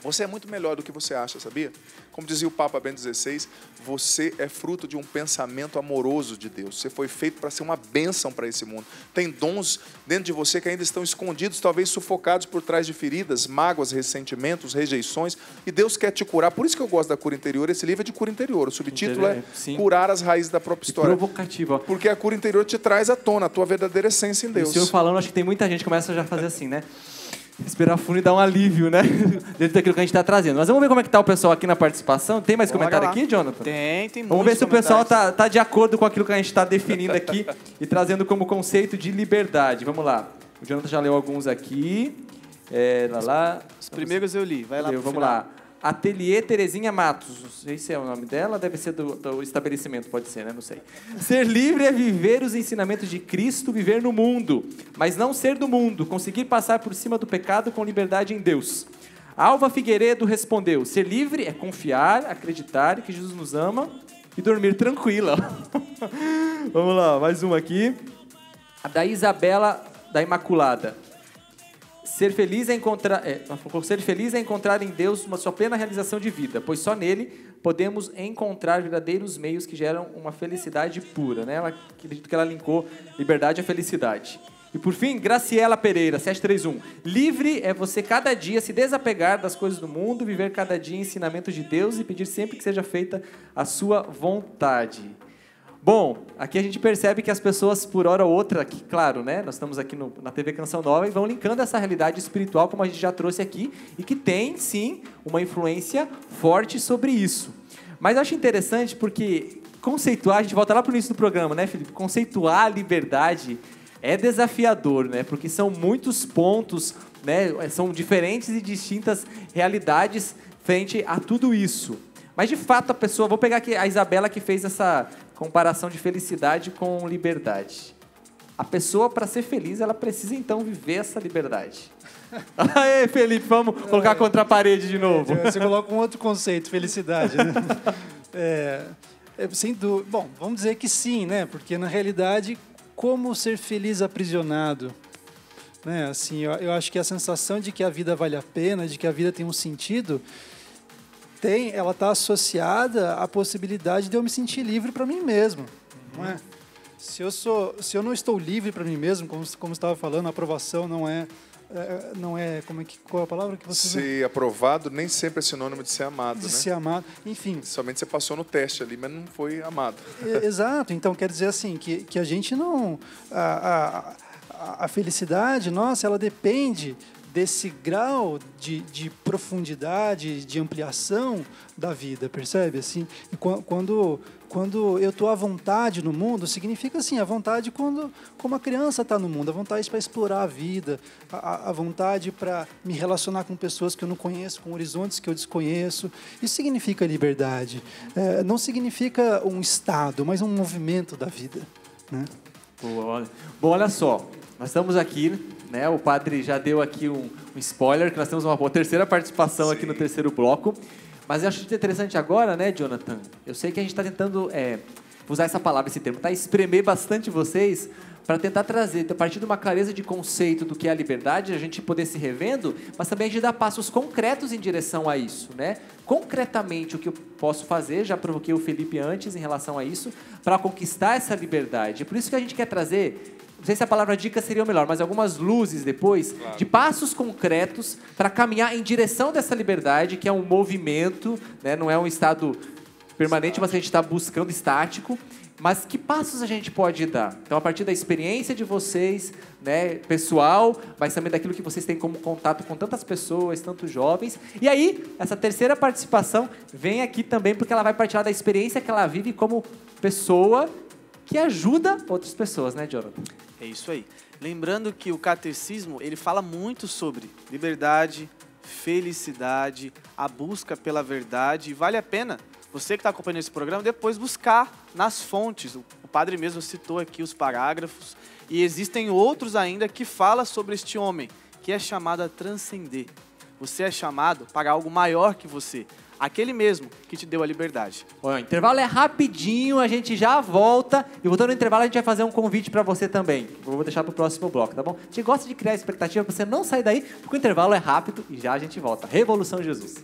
Speaker 6: você é muito melhor do que você acha, sabia? Como dizia o Papa Bento XVI, você é fruto de um pensamento amoroso de Deus. Você foi feito para ser uma bênção para esse mundo. Tem dons dentro de você que ainda estão escondidos, talvez sufocados por trás de feridas, mágoas, ressentimentos, rejeições. E Deus quer te curar. Por isso que eu gosto da cura interior. Esse livro é de cura interior. O subtítulo é Curar as Raízes da Própria História.
Speaker 2: Provocativo.
Speaker 6: Porque a cura interior te traz à tona a tua verdadeira essência em Deus.
Speaker 2: O senhor falando, acho que tem muita gente que começa já a fazer assim, né? Respirar fundo e dar um alívio, né? Dentro daquilo que a gente está trazendo. Mas vamos ver como é que está o pessoal aqui na participação. Tem mais comentário aqui, Jonathan?
Speaker 3: Tem
Speaker 2: Vamos ver se o pessoal tá de acordo com aquilo que a gente está definindo aqui e trazendo como conceito de liberdade. Vamos lá. O Jonathan já leu alguns aqui.
Speaker 3: Os primeiros eu li. Vai lá pro
Speaker 2: Vamos
Speaker 3: final.
Speaker 2: lá. Ateliê Terezinha Matos. Não sei se é o nome dela, deve ser do estabelecimento, pode ser, né? Não sei. Ser livre é viver os ensinamentos de Cristo, viver no mundo, mas não ser do mundo, conseguir passar por cima do pecado com liberdade em Deus. Alva Figueiredo respondeu: ser livre é confiar, acreditar que Jesus nos ama e dormir tranquila. Vamos lá, mais uma aqui. A da Isabela da Imaculada. Ser feliz é encontrar em Deus uma sua plena realização de vida, pois só nele podemos encontrar verdadeiros meios que geram uma felicidade pura. Né? Acredito que ela linkou liberdade à felicidade. E por fim, Graciela Pereira, 731. Livre é você cada dia se desapegar das coisas do mundo, viver cada dia ensinamentos de Deus e pedir sempre que seja feita a sua vontade. Bom, aqui a gente percebe que as pessoas, por hora ou outra, aqui, claro, né? Nós estamos aqui na TV Canção Nova e vão linkando essa realidade espiritual, como a gente já trouxe aqui, e que tem, sim, uma influência forte sobre isso. Mas eu acho interessante porque conceituar, a gente volta lá para o início do programa, né, Felipe? Conceituar a liberdade é desafiador, né? Porque são muitos pontos, né? São diferentes e distintas realidades frente a tudo isso. Mas, de fato, a pessoa... Vou pegar aqui a Isabela que fez essa comparação de felicidade com liberdade. A pessoa, para ser feliz, ela precisa, então, viver essa liberdade. Aê, Felipe, vamos colocar contra a parede de novo.
Speaker 5: Você coloca um outro conceito, felicidade, né? Sem dúvida. Bom, vamos dizer que sim, né? Porque, na realidade, como ser feliz aprisionado? Né? Assim, eu acho que a sensação de que a vida vale a pena, de que a vida tem um sentido... ela está associada à possibilidade de eu me sentir livre para mim mesmo. Não é? Se eu não estou livre para mim mesmo, como você estava falando, a aprovação não é qual é a palavra que você...
Speaker 6: Ser aprovado nem sempre é sinônimo de ser amado,
Speaker 5: de
Speaker 6: né?
Speaker 5: ser amado, enfim.
Speaker 6: Somente você passou no teste ali, mas não foi amado.
Speaker 5: Exato, então quer dizer assim, que a gente não... A felicidade, nossa, ela depende desse grau de profundidade, de ampliação da vida, percebe? Assim, e quando eu estou à vontade no mundo, significa assim, a vontade como a criança está no mundo, a vontade para explorar a vida, a vontade para me relacionar com pessoas que eu não conheço, com horizontes que eu desconheço. Isso significa liberdade. Não significa um estado, mas um movimento da vida. Né?
Speaker 2: Bom, olha só, nós estamos aqui... né? O padre já deu aqui um spoiler, que nós temos uma terceira participação aqui no terceiro bloco. Mas eu acho interessante agora, né, Jonathan? Eu sei que a gente está tentando usar essa palavra, esse termo, tá? Espremer bastante vocês para tentar trazer, a partir de uma clareza de conceito do que é a liberdade, a gente poder se revendo, mas também a gente dar passos concretos em direção a isso, né? Concretamente, o que eu posso fazer, já provoquei o Felipe antes em relação a isso, para conquistar essa liberdade. Por isso que a gente quer trazer, não sei se a palavra dica seria o melhor, mas algumas luzes depois, de passos concretos para caminhar em direção dessa liberdade, que é um movimento, né? Não é um estado permanente, mas a gente está buscando estático. Mas que passos a gente pode dar? Então, a partir da experiência de vocês, né, pessoal, mas também daquilo que vocês têm como contato com tantas pessoas, tantos jovens. E aí, essa terceira participação vem aqui também porque ela vai partilhar da experiência que ela vive como pessoa que ajuda outras pessoas, né, Jonathan?
Speaker 3: É isso aí. Lembrando que o catecismo, ele fala muito sobre liberdade, felicidade, a busca pela verdade, e vale a pena você que está acompanhando esse programa, depois buscar nas fontes. O padre mesmo citou aqui os parágrafos. E existem outros ainda que falam sobre este homem, que é chamado a transcender. Você é chamado para algo maior que você. Aquele mesmo que te deu a liberdade.
Speaker 2: Bom, o intervalo é rapidinho, a gente já volta. E voltando no intervalo, a gente vai fazer um convite para você também. Eu vou deixar para o próximo bloco, tá bom? A gente gosta de criar expectativa para você não sair daí, porque o intervalo é rápido e já a gente volta. Revolução Jesus.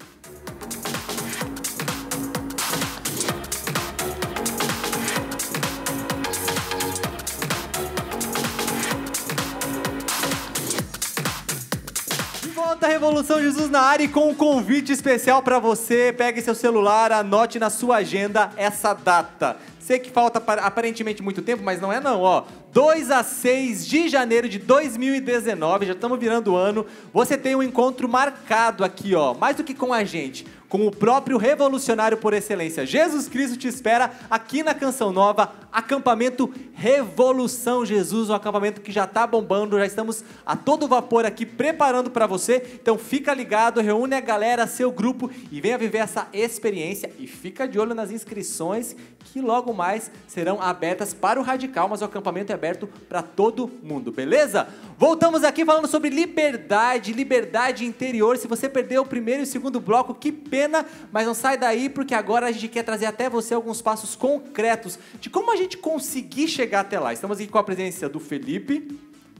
Speaker 2: Da Revolução Jesus na área e com um convite especial para você. Pegue seu celular, anote na sua agenda essa data. Sei que falta aparentemente muito tempo, mas não é não, ó. 2 a 6 de janeiro de 2019, já estamos virando o ano. Você tem um encontro marcado aqui, ó. Mais do que com a gente, com o próprio revolucionário por excelência. Jesus Cristo te espera aqui na Canção Nova, acampamento Revolução Jesus, um acampamento que já está bombando, já estamos a todo vapor aqui preparando para você. Então fica ligado, reúne a galera, seu grupo e venha viver essa experiência. E fica de olho nas inscrições que logo mais serão abertas para o Radical, mas o acampamento é aberto para todo mundo, beleza? Voltamos aqui falando sobre liberdade, liberdade interior. Se você perdeu o primeiro e o segundo bloco, que pena, mas não sai daí, porque agora a gente quer trazer até você alguns passos concretos de como a gente conseguir chegar até lá. Estamos aqui com a presença do Felipe,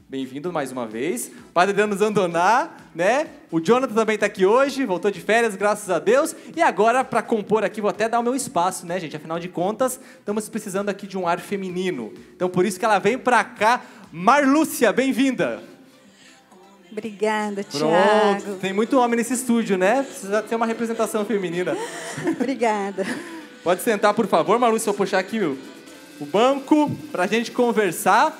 Speaker 2: bem-vindo mais uma vez, o Padre Adriano Zandoná, né? O Jonathan também está aqui hoje, voltou de férias, graças a Deus. E agora, para compor aqui, vou até dar o meu espaço, né, gente? Afinal de contas, estamos precisando aqui de um ar feminino. Então, por isso que ela vem para cá. Marlúcia, bem-vinda!
Speaker 7: Obrigada,
Speaker 2: Pronto.
Speaker 7: Thiago.
Speaker 2: Tem muito homem nesse estúdio, né? Precisa ter uma representação feminina.
Speaker 7: Obrigada.
Speaker 2: Pode sentar, por favor, Marlúcia. Vou puxar aqui o banco para a gente conversar.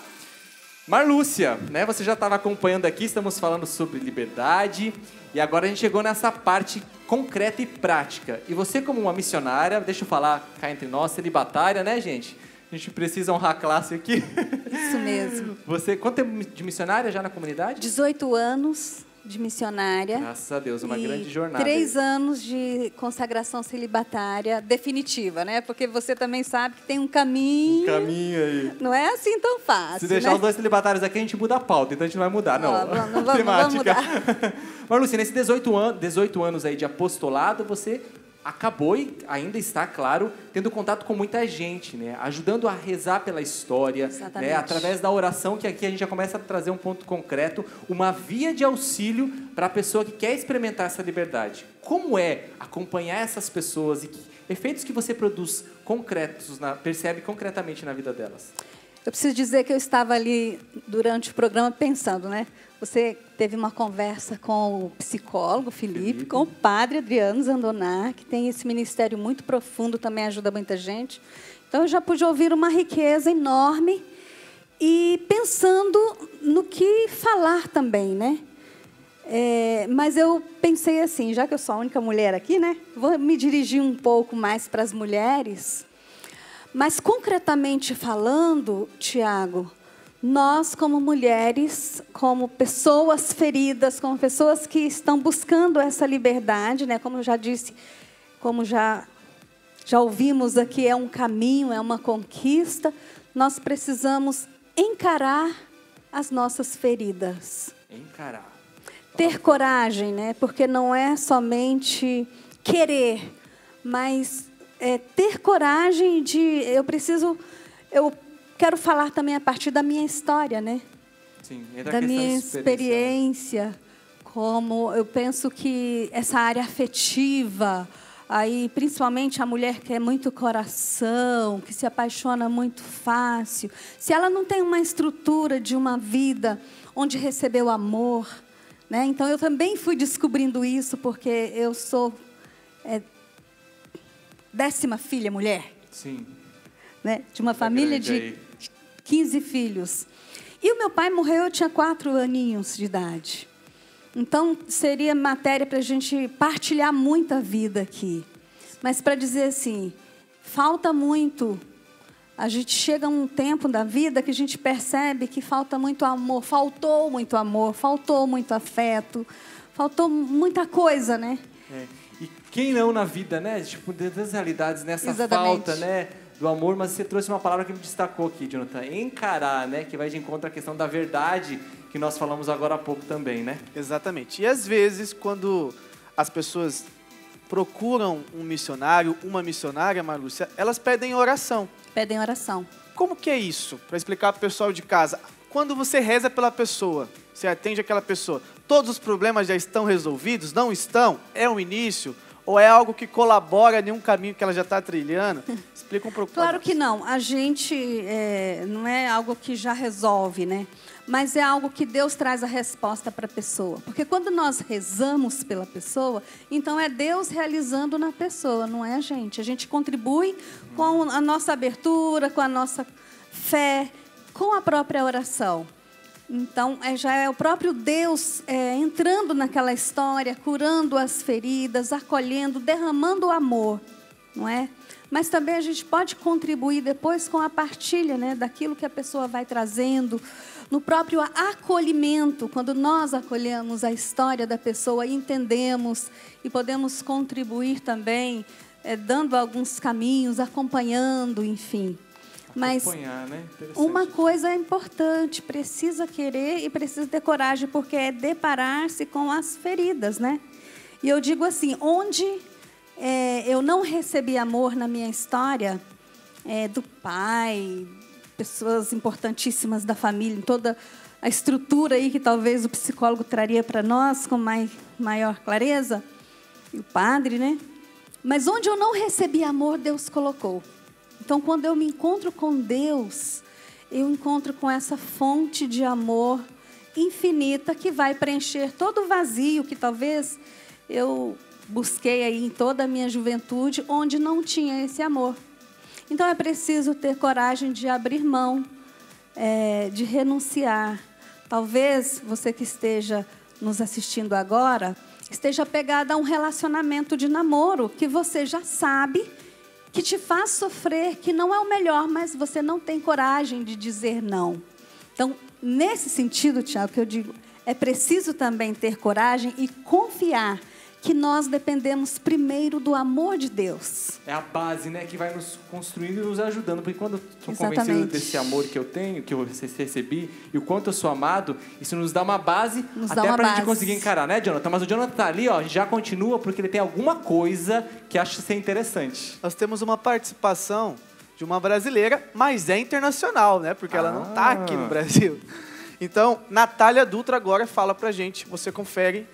Speaker 2: Marlúcia, né? Você já estava acompanhando aqui, estamos falando sobre liberdade e agora a gente chegou nessa parte concreta e prática. E você, como uma missionária, deixa eu falar cá entre nós, celibatária, né, gente? A gente precisa honrar a classe aqui.
Speaker 7: Isso mesmo.
Speaker 2: Você, quanto tempo de missionária já na comunidade?
Speaker 7: 18 anos de missionária.
Speaker 2: Graças a Deus, uma grande jornada.
Speaker 7: 3 anos de consagração celibatária definitiva, né? Porque você também sabe que tem um caminho.
Speaker 2: Um caminho aí.
Speaker 7: Não é assim tão fácil,
Speaker 2: Se deixar
Speaker 7: né?
Speaker 2: os dois celibatários aqui, a gente muda a pauta, então a gente não vai mudar, não.
Speaker 7: Vamos mudar.
Speaker 2: Marlúcia, nesses 18 anos aí de apostolado, você acabou e ainda está, claro, tendo contato com muita gente, né? Ajudando a rezar pela história, né? Através da oração, que aqui a gente já começa a trazer um ponto concreto, uma via de auxílio para a pessoa que quer experimentar essa liberdade. Como é acompanhar essas pessoas e que efeitos que você produz concretos, percebe concretamente na vida delas?
Speaker 7: Eu preciso dizer que eu estava ali durante o programa pensando, né? Você teve uma conversa com o psicólogo Felipe, com o padre Adriano Zandoná, que tem esse ministério muito profundo, também ajuda muita gente. Então, eu já pude ouvir uma riqueza enorme e pensando no que falar também, né? Mas eu pensei assim, já que eu sou a única mulher aqui, né? Vou me dirigir um pouco mais para as mulheres. Mas, concretamente falando, Tiago, nós, como mulheres, como pessoas feridas, como pessoas que estão buscando essa liberdade, né? Como eu já disse, como já ouvimos aqui, é um caminho, é uma conquista, nós precisamos encarar as nossas feridas.
Speaker 2: Encarar.
Speaker 7: Ter coragem, né? Porque não é somente querer, mas ter coragem de... Eu quero falar também a partir da minha história, né?
Speaker 2: Sim, entra
Speaker 7: Da minha experiência, como eu penso que essa área afetiva, aí principalmente a mulher que é muito coração, que se apaixona muito fácil, se ela não tem uma estrutura de uma vida onde recebeu amor, né? Então eu também fui descobrindo isso, porque eu sou 10ª filha mulher.
Speaker 2: Sim.
Speaker 7: Né? De uma família de 15 filhos. E o meu pai morreu, eu tinha 4 aninhos de idade. Então, seria matéria para a gente partilhar muita vida aqui. Mas para dizer assim, falta muito. A gente chega a um tempo da vida que a gente percebe que falta muito amor, faltou muito afeto, faltou muita coisa, né?
Speaker 2: E quem não na vida, né? Tipo, das realidades, nessa
Speaker 7: Exatamente.
Speaker 2: falta, né? Do amor, mas você trouxe uma palavra que me destacou aqui, Jonathan. Encarar, né? Que vai de encontro à questão da verdade que nós falamos agora há pouco também, né?
Speaker 3: Exatamente. E às vezes, quando as pessoas procuram um missionário, uma missionária, Marlúcia, elas pedem oração.
Speaker 7: Pedem oração.
Speaker 3: Como que é isso? Para explicar para o pessoal de casa. Quando você reza pela pessoa, você atende aquela pessoa, todos os problemas já estão resolvidos? Não estão? É um início? Ou é algo que colabora em um caminho que ela já está trilhando? Explica um pouco.
Speaker 7: Claro que não. A gente não é algo que já resolve, né? Mas é algo que Deus traz a resposta para a pessoa. Porque quando nós rezamos pela pessoa, então é Deus realizando na pessoa, não é a gente. A gente contribui com a nossa abertura, com a nossa fé, com a própria oração. Então, já é o próprio Deus entrando naquela história, curando as feridas, acolhendo, derramando o amor, não é? Mas também a gente pode contribuir depois com a partilha, né, daquilo que a pessoa vai trazendo, no próprio acolhimento, quando nós acolhemos a história da pessoa e entendemos e podemos contribuir também, dando alguns caminhos, acompanhando, enfim. Mas
Speaker 2: né?
Speaker 7: uma coisa é importante, precisa querer e precisa ter coragem, porque é deparar-se com as feridas, né? E eu digo assim, onde eu não recebi amor na minha história, do pai, pessoas importantíssimas da família, em toda a estrutura aí que talvez o psicólogo traria para nós com maior clareza, e o padre, né? Mas onde eu não recebi amor, Deus colocou. Então, quando eu me encontro com Deus, eu encontro com essa fonte de amor infinita que vai preencher todo o vazio que talvez eu busquei aí em toda a minha juventude, onde não tinha esse amor. Então, é preciso ter coragem de abrir mão, de renunciar. Talvez você que esteja nos assistindo agora, esteja apegada a um relacionamento de namoro que você já sabe que te faz sofrer, que não é o melhor, mas você não tem coragem de dizer não. Então, nesse sentido, Tiago, que eu digo, é preciso também ter coragem e confiar que nós dependemos primeiro do amor de Deus.
Speaker 2: É a base, né, que vai nos construindo e nos ajudando. Porque quando eu estou
Speaker 7: Exatamente.
Speaker 2: convencido desse amor que eu tenho, que eu recebi, e o quanto eu sou amado, isso nos dá uma base até para a gente conseguir encarar, né, Jonathan? Mas o Jonathan tá ali, ó, já continua, porque ele tem alguma coisa que acha ser interessante.
Speaker 3: Nós temos uma participação de uma brasileira, mas é internacional, né? Porque ela não está aqui no Brasil. Então, Natália Dutra agora fala pra gente, você confere.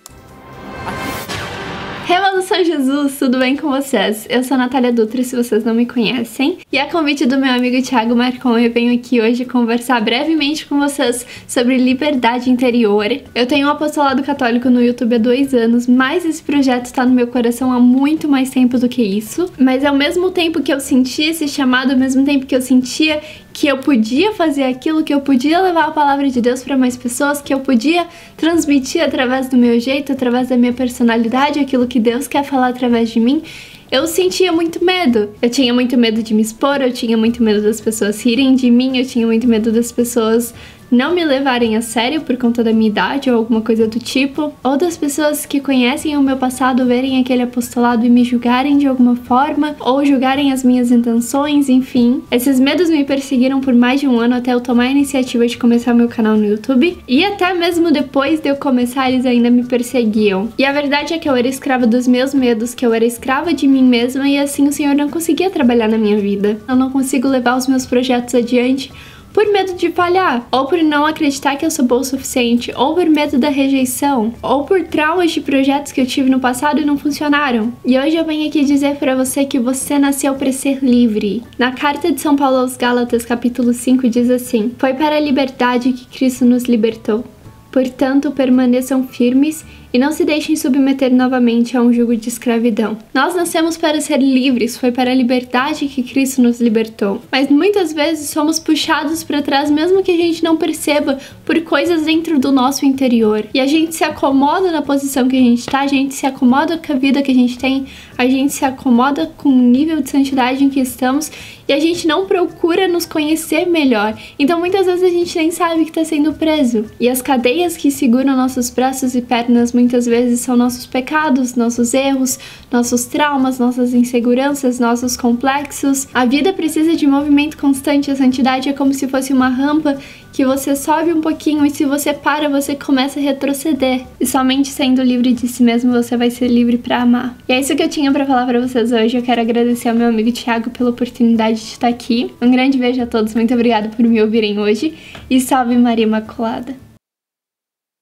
Speaker 8: Revolução Jesus, tudo bem com vocês? Eu sou a Natália Dutra, se vocês não me conhecem. E a convite do meu amigo Thiago Marcon, eu venho aqui hoje conversar brevemente com vocês sobre liberdade interior. Eu tenho um apostolado católico no YouTube há 2 anos, mas esse projeto está no meu coração há muito mais tempo do que isso. Mas ao mesmo tempo que eu sentia esse chamado, ao mesmo tempo que eu sentia que eu podia fazer aquilo, que eu podia levar a palavra de Deus para mais pessoas, que eu podia transmitir através do meu jeito, através da minha personalidade, aquilo que Deus quer falar através de mim, eu sentia muito medo. Eu tinha muito medo de me expor, eu tinha muito medo das pessoas rirem de mim, eu tinha muito medo das pessoas não me levarem a sério por conta da minha idade ou alguma coisa do tipo, ou das pessoas que conhecem o meu passado verem aquele apostolado e me julgarem de alguma forma, ou julgarem as minhas intenções, enfim. Esses medos me perseguiram por mais de um ano até eu tomar a iniciativa de começar meu canal no YouTube, e até mesmo depois de eu começar eles ainda me perseguiam. E a verdade é que eu era escrava dos meus medos, que eu era escrava de mim mesma, e assim o Senhor não conseguia trabalhar na minha vida. Eu não consigo levar os meus projetos adiante por medo de falhar, ou por não acreditar que eu sou boa o suficiente, ou por medo da rejeição, ou por traumas de projetos que eu tive no passado e não funcionaram. E hoje eu venho aqui dizer para você que você nasceu para ser livre. Na carta de São Paulo aos Gálatas, capítulo 5, diz assim: foi para a liberdade que Cristo nos libertou. Portanto, permaneçam firmes e não se deixem submeter novamente a um jugo de escravidão. Nós nascemos para ser livres, foi para a liberdade que Cristo nos libertou. Mas muitas vezes somos puxados para trás, mesmo que a gente não perceba, por coisas dentro do nosso interior. E a gente se acomoda na posição que a gente está, a gente se acomoda com a vida que a gente tem, a gente se acomoda com o nível de santidade em que estamos, e a gente não procura nos conhecer melhor. Então muitas vezes a gente nem sabe que está sendo preso. E as cadeias que seguram nossos braços e pernas muitas vezes são nossos pecados, nossos erros, nossos traumas, nossas inseguranças, nossos complexos. A vida precisa de movimento constante. A santidade é como se fosse uma rampa que você sobe um pouquinho e se você para, você começa a retroceder. E somente sendo livre de si mesmo, você vai ser livre para amar. E é isso que eu tinha para falar para vocês hoje. Eu quero agradecer ao meu amigo Thiago pela oportunidade de estar aqui. Um grande beijo a todos, muito obrigada por me ouvirem hoje. E salve Maria Imaculada.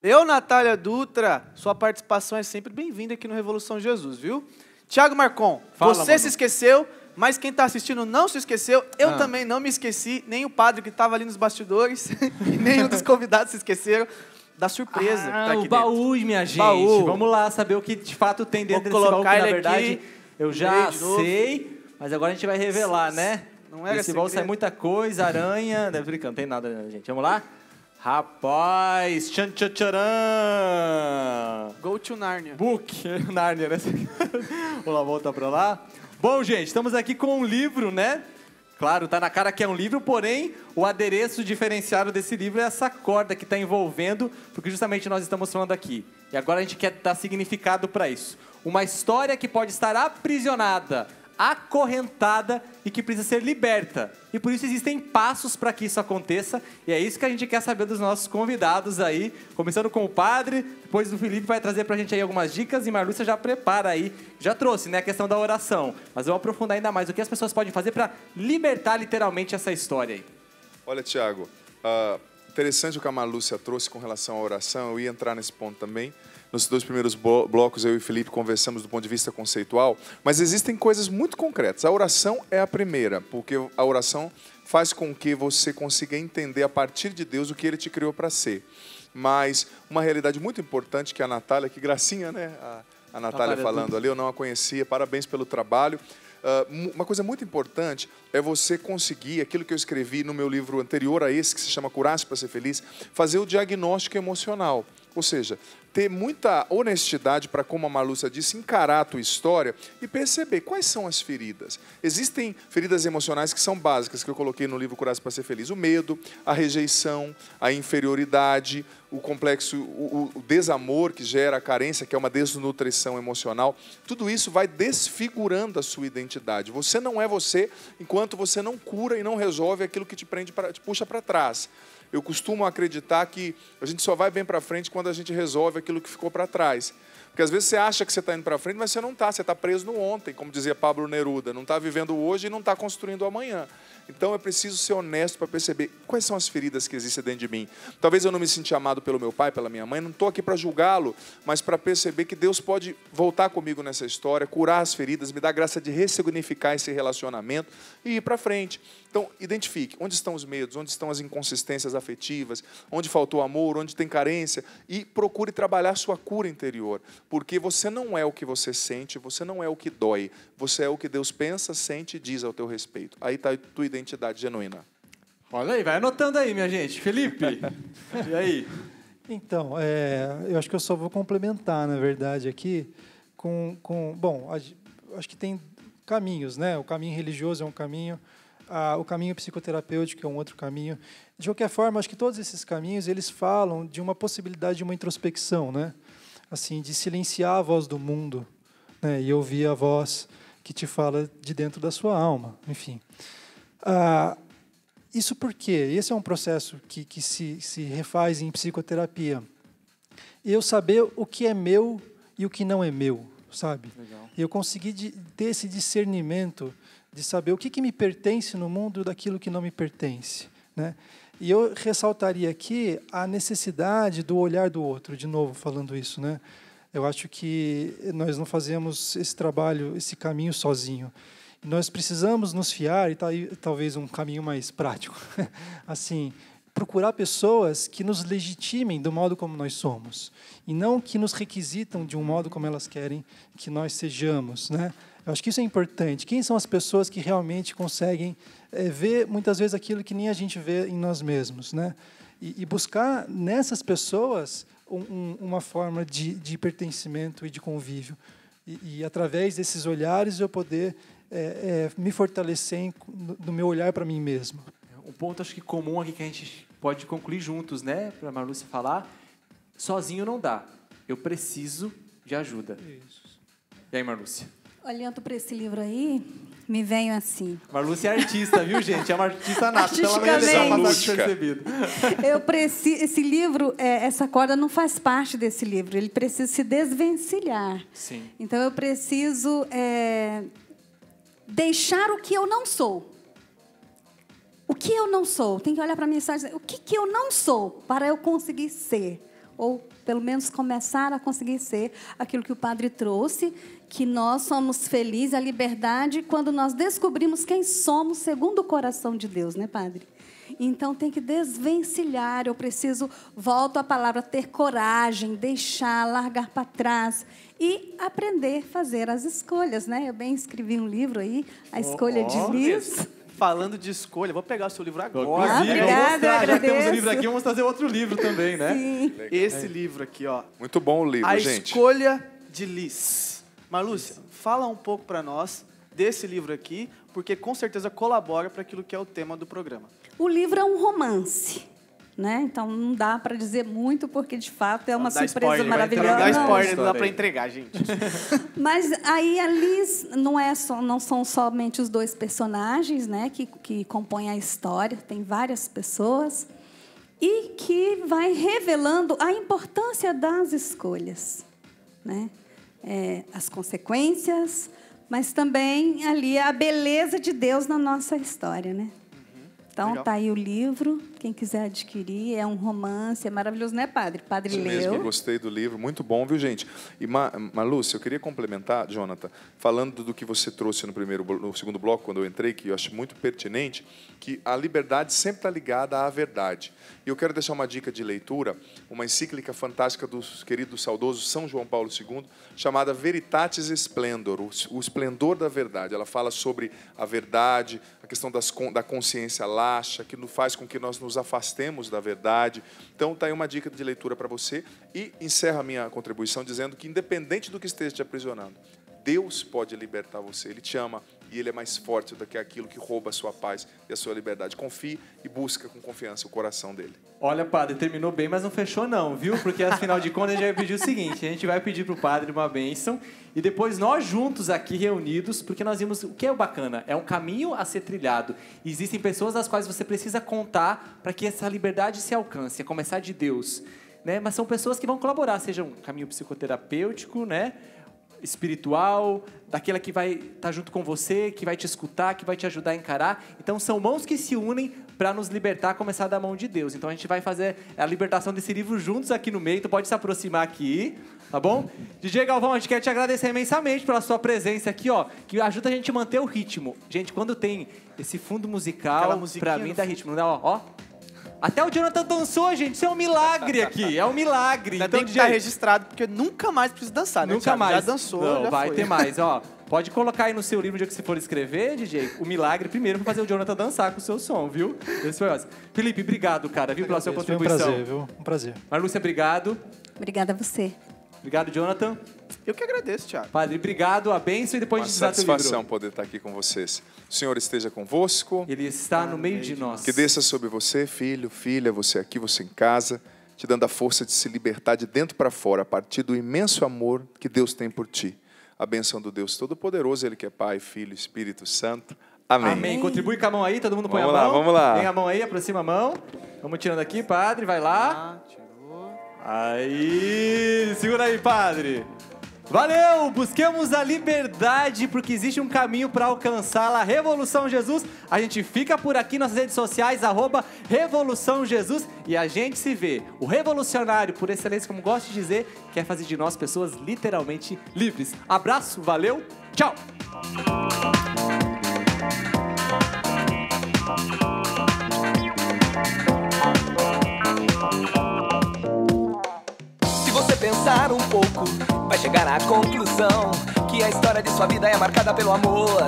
Speaker 3: Eu, Natália Dutra, sua participação é sempre bem-vinda aqui no Revolução Jesus, viu? Thiago Marcon,
Speaker 2: Fala,
Speaker 3: você
Speaker 2: mano.
Speaker 3: se esqueceu, mas quem está assistindo não se esqueceu. Eu também não me esqueci, nem o padre que estava ali nos bastidores, e nenhum dos convidados se esqueceram da surpresa que tá aqui
Speaker 2: o baú,
Speaker 3: dentro.
Speaker 2: minha gente.
Speaker 3: Baú.
Speaker 2: Vamos lá saber o que de fato tem dentro
Speaker 3: Vou
Speaker 2: desse baú, que
Speaker 3: colocar
Speaker 2: na
Speaker 3: ele
Speaker 2: verdade
Speaker 3: aqui.
Speaker 2: eu já
Speaker 3: De novo.
Speaker 2: sei, mas agora a gente vai revelar, né?
Speaker 3: Não era
Speaker 2: Desse baú
Speaker 3: segredo.
Speaker 2: sai muita coisa, aranha... Não, brincando, não tem nada, né, gente? Vamos lá? Rapaz, tchan tchan tcharam!
Speaker 3: Go to Narnia.
Speaker 2: Book, Narnia, né? Vamos lá, voltar pra lá. Bom, gente, estamos aqui com um livro, né? Claro, tá na cara que é um livro, porém, o adereço diferenciado desse livro é essa corda que está envolvendo, porque justamente nós estamos falando aqui. E agora a gente quer dar significado para isso. Uma história que pode estar aprisionada, acorrentada e que precisa ser liberta. E por isso existem passos para que isso aconteça. E é isso que a gente quer saber dos nossos convidados aí. Começando com o padre, depois o Felipe vai trazer para a gente aí algumas dicas. E Marlúcia já prepara aí, já trouxe, né, a questão da oração. Mas eu vou aprofundar ainda mais o que as pessoas podem fazer para libertar literalmente essa história aí.
Speaker 6: Olha, Tiago, interessante o que a Marlúcia trouxe com relação à oração. Eu ia entrar nesse ponto também. Nos 2 primeiros blocos, eu e o Felipe conversamos do ponto de vista conceitual, mas existem coisas muito concretas. A oração é a primeira, porque a oração faz com que você consiga entender a partir de Deus o que Ele te criou para ser. Mas uma realidade muito importante que a Natália, que gracinha, né? A Natália falando ali, eu não a conhecia, parabéns pelo trabalho. Uma coisa muito importante é você conseguir, aquilo que eu escrevi no meu livro anterior a esse, que se chama Curar-se para Ser Feliz, fazer o diagnóstico emocional. Ou seja, ter muita honestidade para, como a Marlúcia disse, encarar a tua história e perceber quais são as feridas. Existem feridas emocionais que são básicas, que eu coloquei no livro Curar-se para Ser Feliz. O medo, a rejeição, a inferioridade, o complexo, o desamor que gera a carência, que é uma desnutrição emocional. Tudo isso vai desfigurando a sua identidade. Você não é você enquanto você não cura e não resolve aquilo que te puxa para trás. Eu costumo acreditar que a gente só vai bem para frente quando a gente resolve aquilo que ficou para trás. Porque às vezes você acha que você está indo para frente, mas você não está. Você está preso no ontem, como dizia Pablo Neruda. Não está vivendo hoje e não está construindo o amanhã. Então é preciso ser honesto para perceber quais são as feridas que existem dentro de mim. Talvez eu não me senti amado pelo meu pai, pela minha mãe. Não estou aqui para julgá-lo, mas para perceber que Deus pode voltar comigo nessa história, curar as feridas, me dar a graça de ressignificar esse relacionamento e ir para frente. Então, identifique onde estão os medos, onde estão as inconsistências afetivas, onde faltou amor, onde tem carência, e procure trabalhar sua cura interior. Porque você não é o que você sente, você não é o que dói, você é o que Deus pensa, sente e diz ao teu respeito. Aí está a tua identidade genuína.
Speaker 2: Olha aí, vai anotando aí, minha gente. Felipe, e aí?
Speaker 5: Então, eu acho que eu só vou complementar, na verdade, aqui, bom, acho que tem caminhos, né? O caminho religioso é um caminho, o caminho psicoterapêutico é um outro caminho. De qualquer forma, acho que todos esses caminhos eles falam de uma possibilidade de uma introspecção, né? Assim, de silenciar a voz do mundo, né? E ouvir a voz que te fala de dentro da sua alma, enfim. Isso porque esse é um processo que se refaz em psicoterapia. Eu saber o que é meu e o que não é meu, sabe? Legal. Eu consegui ter esse discernimento de saber o que me pertence no mundo daquilo que não me pertence, né? E eu ressaltaria aqui a necessidade do olhar do outro, de novo falando isso, né? Eu acho que nós não fazemos esse trabalho, esse caminho sozinho. Nós precisamos nos fiar, e talvez um caminho mais prático, assim, procurar pessoas que nos legitimem do modo como nós somos, e não que nos requisitam de um modo como elas querem que nós sejamos, né? Eu acho que isso é importante. Quem são as pessoas que realmente conseguem ver, muitas vezes, aquilo que nem a gente vê em nós mesmos, né? E buscar nessas pessoas uma forma de pertencimento e de convívio. E através desses olhares, eu poder me fortalecer no meu olhar para mim mesmo.
Speaker 2: Um ponto, acho que comum aqui que a gente pode concluir juntos, né? Para a Marlúcia falar, sozinho não dá. Eu preciso de ajuda. Isso. E aí, Marlúcia?
Speaker 7: Olhando para esse livro aí, me vem assim.
Speaker 2: Marlúcia é artista, viu, gente? É uma artista nata, ela não ia deixar passar despercebido.
Speaker 7: Esse livro, essa corda não faz parte desse livro. Ele precisa se desvencilhar.
Speaker 2: Sim.
Speaker 7: Então, eu preciso deixar o que eu não sou. O que eu não sou? Tem que olhar para a mensagem e dizer, o que eu não sou para eu conseguir ser? Ou, pelo menos, começar a conseguir ser aquilo que o Padre trouxe, que nós somos felizes, a liberdade, quando nós descobrimos quem somos segundo o coração de Deus, né, Padre? Então, tem que desvencilhar. Eu preciso, volto à palavra, ter coragem, deixar, largar para trás e aprender a fazer as escolhas, né? Eu bem escrevi um livro aí, A Escolha de Liz.
Speaker 3: Falando de escolha, vou pegar o seu livro agora.
Speaker 7: Obrigada, eu agradeço.
Speaker 2: Já temos o livro aqui, vamos trazer outro livro também, né?
Speaker 7: Sim.
Speaker 3: Esse livro aqui, ó.
Speaker 6: Muito bom o livro, gente.
Speaker 3: A Escolha de Liz. Marlúcia, fala um pouco para nós desse livro aqui, porque com certeza colabora para aquilo que é o tema do programa.
Speaker 7: O livro é um romance, né? Então não dá para dizer muito, porque de fato é uma surpresa maravilhosa.
Speaker 3: Não dá spoiler, não dá para entregar, gente.
Speaker 7: Mas aí a Liz não são somente os dois personagens, né, que compõem a história, tem várias pessoas, e que vai revelando a importância das escolhas, né? As consequências, mas também ali a beleza de Deus na nossa história, né? Então, está aí o livro, quem quiser adquirir, é um romance, é maravilhoso, né, Padre? Padre
Speaker 6: Isso
Speaker 7: leu.
Speaker 6: mesmo, eu gostei do livro, muito bom, viu, gente? E, Marlúcia, eu queria complementar, Jonathan, falando do que você trouxe no segundo bloco, quando eu entrei, que eu acho muito pertinente, que a liberdade sempre está ligada à verdade. E eu quero deixar uma dica de leitura, uma encíclica fantástica do querido saudoso São João Paulo II, chamada Veritatis Splendor, o esplendor da verdade. Ela fala sobre a verdade, a questão da consciência laxa, que faz com que nós nos afastemos da verdade. Então, está aí uma dica de leitura para você. E encerro a minha contribuição dizendo que, independente do que esteja te aprisionando, Deus pode libertar você. Ele te ama e Ele é mais forte do que aquilo que rouba a sua paz e a sua liberdade. Confie e busca com confiança o coração dele.
Speaker 2: Olha, Padre, terminou bem, mas não fechou não, viu? Porque, afinal de contas, a gente vai pedir o seguinte, a gente vai pedir para o Padre uma bênção e depois nós juntos aqui reunidos, porque nós vimos o que é o bacana, é um caminho a ser trilhado. Existem pessoas das quais você precisa contar para que essa liberdade se alcance, a começar de Deus, né? Mas são pessoas que vão colaborar, seja um caminho psicoterapêutico, né? Espiritual, daquela que vai estar junto com você, que vai te escutar, que vai te ajudar a encarar. Então, são mãos que se unem para nos libertar, começar da mão de Deus. Então, a gente vai fazer a libertação desse livro juntos aqui no meio. Então, pode se aproximar aqui, tá bom? DJ Galvão, a gente quer te agradecer imensamente pela sua presença aqui, ó, que ajuda a gente a manter o ritmo. Gente, quando tem esse fundo musical, para mim dá ritmo, né? Ó. Até o Jonathan dançou, gente. Isso é um milagre aqui. É um milagre.
Speaker 3: Então, tem que estar registrado, porque nunca mais precisa dançar, né?
Speaker 2: Nunca mais.
Speaker 3: Já dançou,
Speaker 2: não,
Speaker 3: já
Speaker 2: vai
Speaker 3: foi.
Speaker 2: ter mais, ó. Pode colocar aí no seu livro, no dia que você for escrever, DJ, o milagre primeiro pra fazer o Jonathan dançar com o seu som, viu? Esse foi ótimo. Felipe, obrigado, cara, viu, pela sua contribuição.
Speaker 5: Foi um prazer, viu? Um prazer.
Speaker 2: Marlúcia, obrigado.
Speaker 7: Obrigada a você.
Speaker 2: Obrigado, Jonathan.
Speaker 3: Eu que agradeço, Thiago.
Speaker 2: Padre, obrigado, a bênção e depois
Speaker 6: Uma
Speaker 2: de desar teu livro.
Speaker 6: satisfação poder estar aqui com vocês. O Senhor esteja convosco.
Speaker 2: Ele está no meio de nós.
Speaker 6: Que desça sobre você, filho, filha, você aqui, você em casa, te dando a força de se libertar de dentro para fora, a partir do imenso amor que Deus tem por ti. A bênção do Deus Todo-Poderoso, Ele que é Pai, Filho, Espírito Santo. Amém.
Speaker 2: Amém. Contribui com a mão aí, todo mundo põe a mão.
Speaker 6: Vamos lá, vamos lá.
Speaker 2: Tem a mão aí, aproxima a mão. Vamos tirando aqui, Padre, vai lá. Aí, segura aí, Padre. Valeu! Busquemos a liberdade, porque existe um caminho para alcançá-la. Revolução Jesus. A gente fica por aqui nas redes sociais, @Revolução Jesus. E a gente se vê. O revolucionário, por excelência, como gosto de dizer, quer fazer de nós pessoas literalmente livres. Abraço, valeu, tchau!
Speaker 9: Se você pensar um pouco, vai chegar à conclusão que a história de sua vida é marcada pelo amor.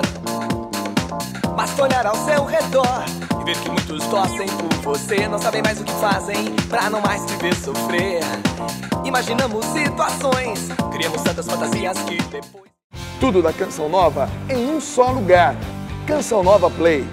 Speaker 9: Basta olhar ao seu redor e ver que muitos torcem por você, não sabem mais o que fazem pra não mais te ver sofrer. Imaginamos situações, criamos tantas fantasias que depois...
Speaker 1: Tudo da Canção Nova em um só lugar. Canção Nova Play.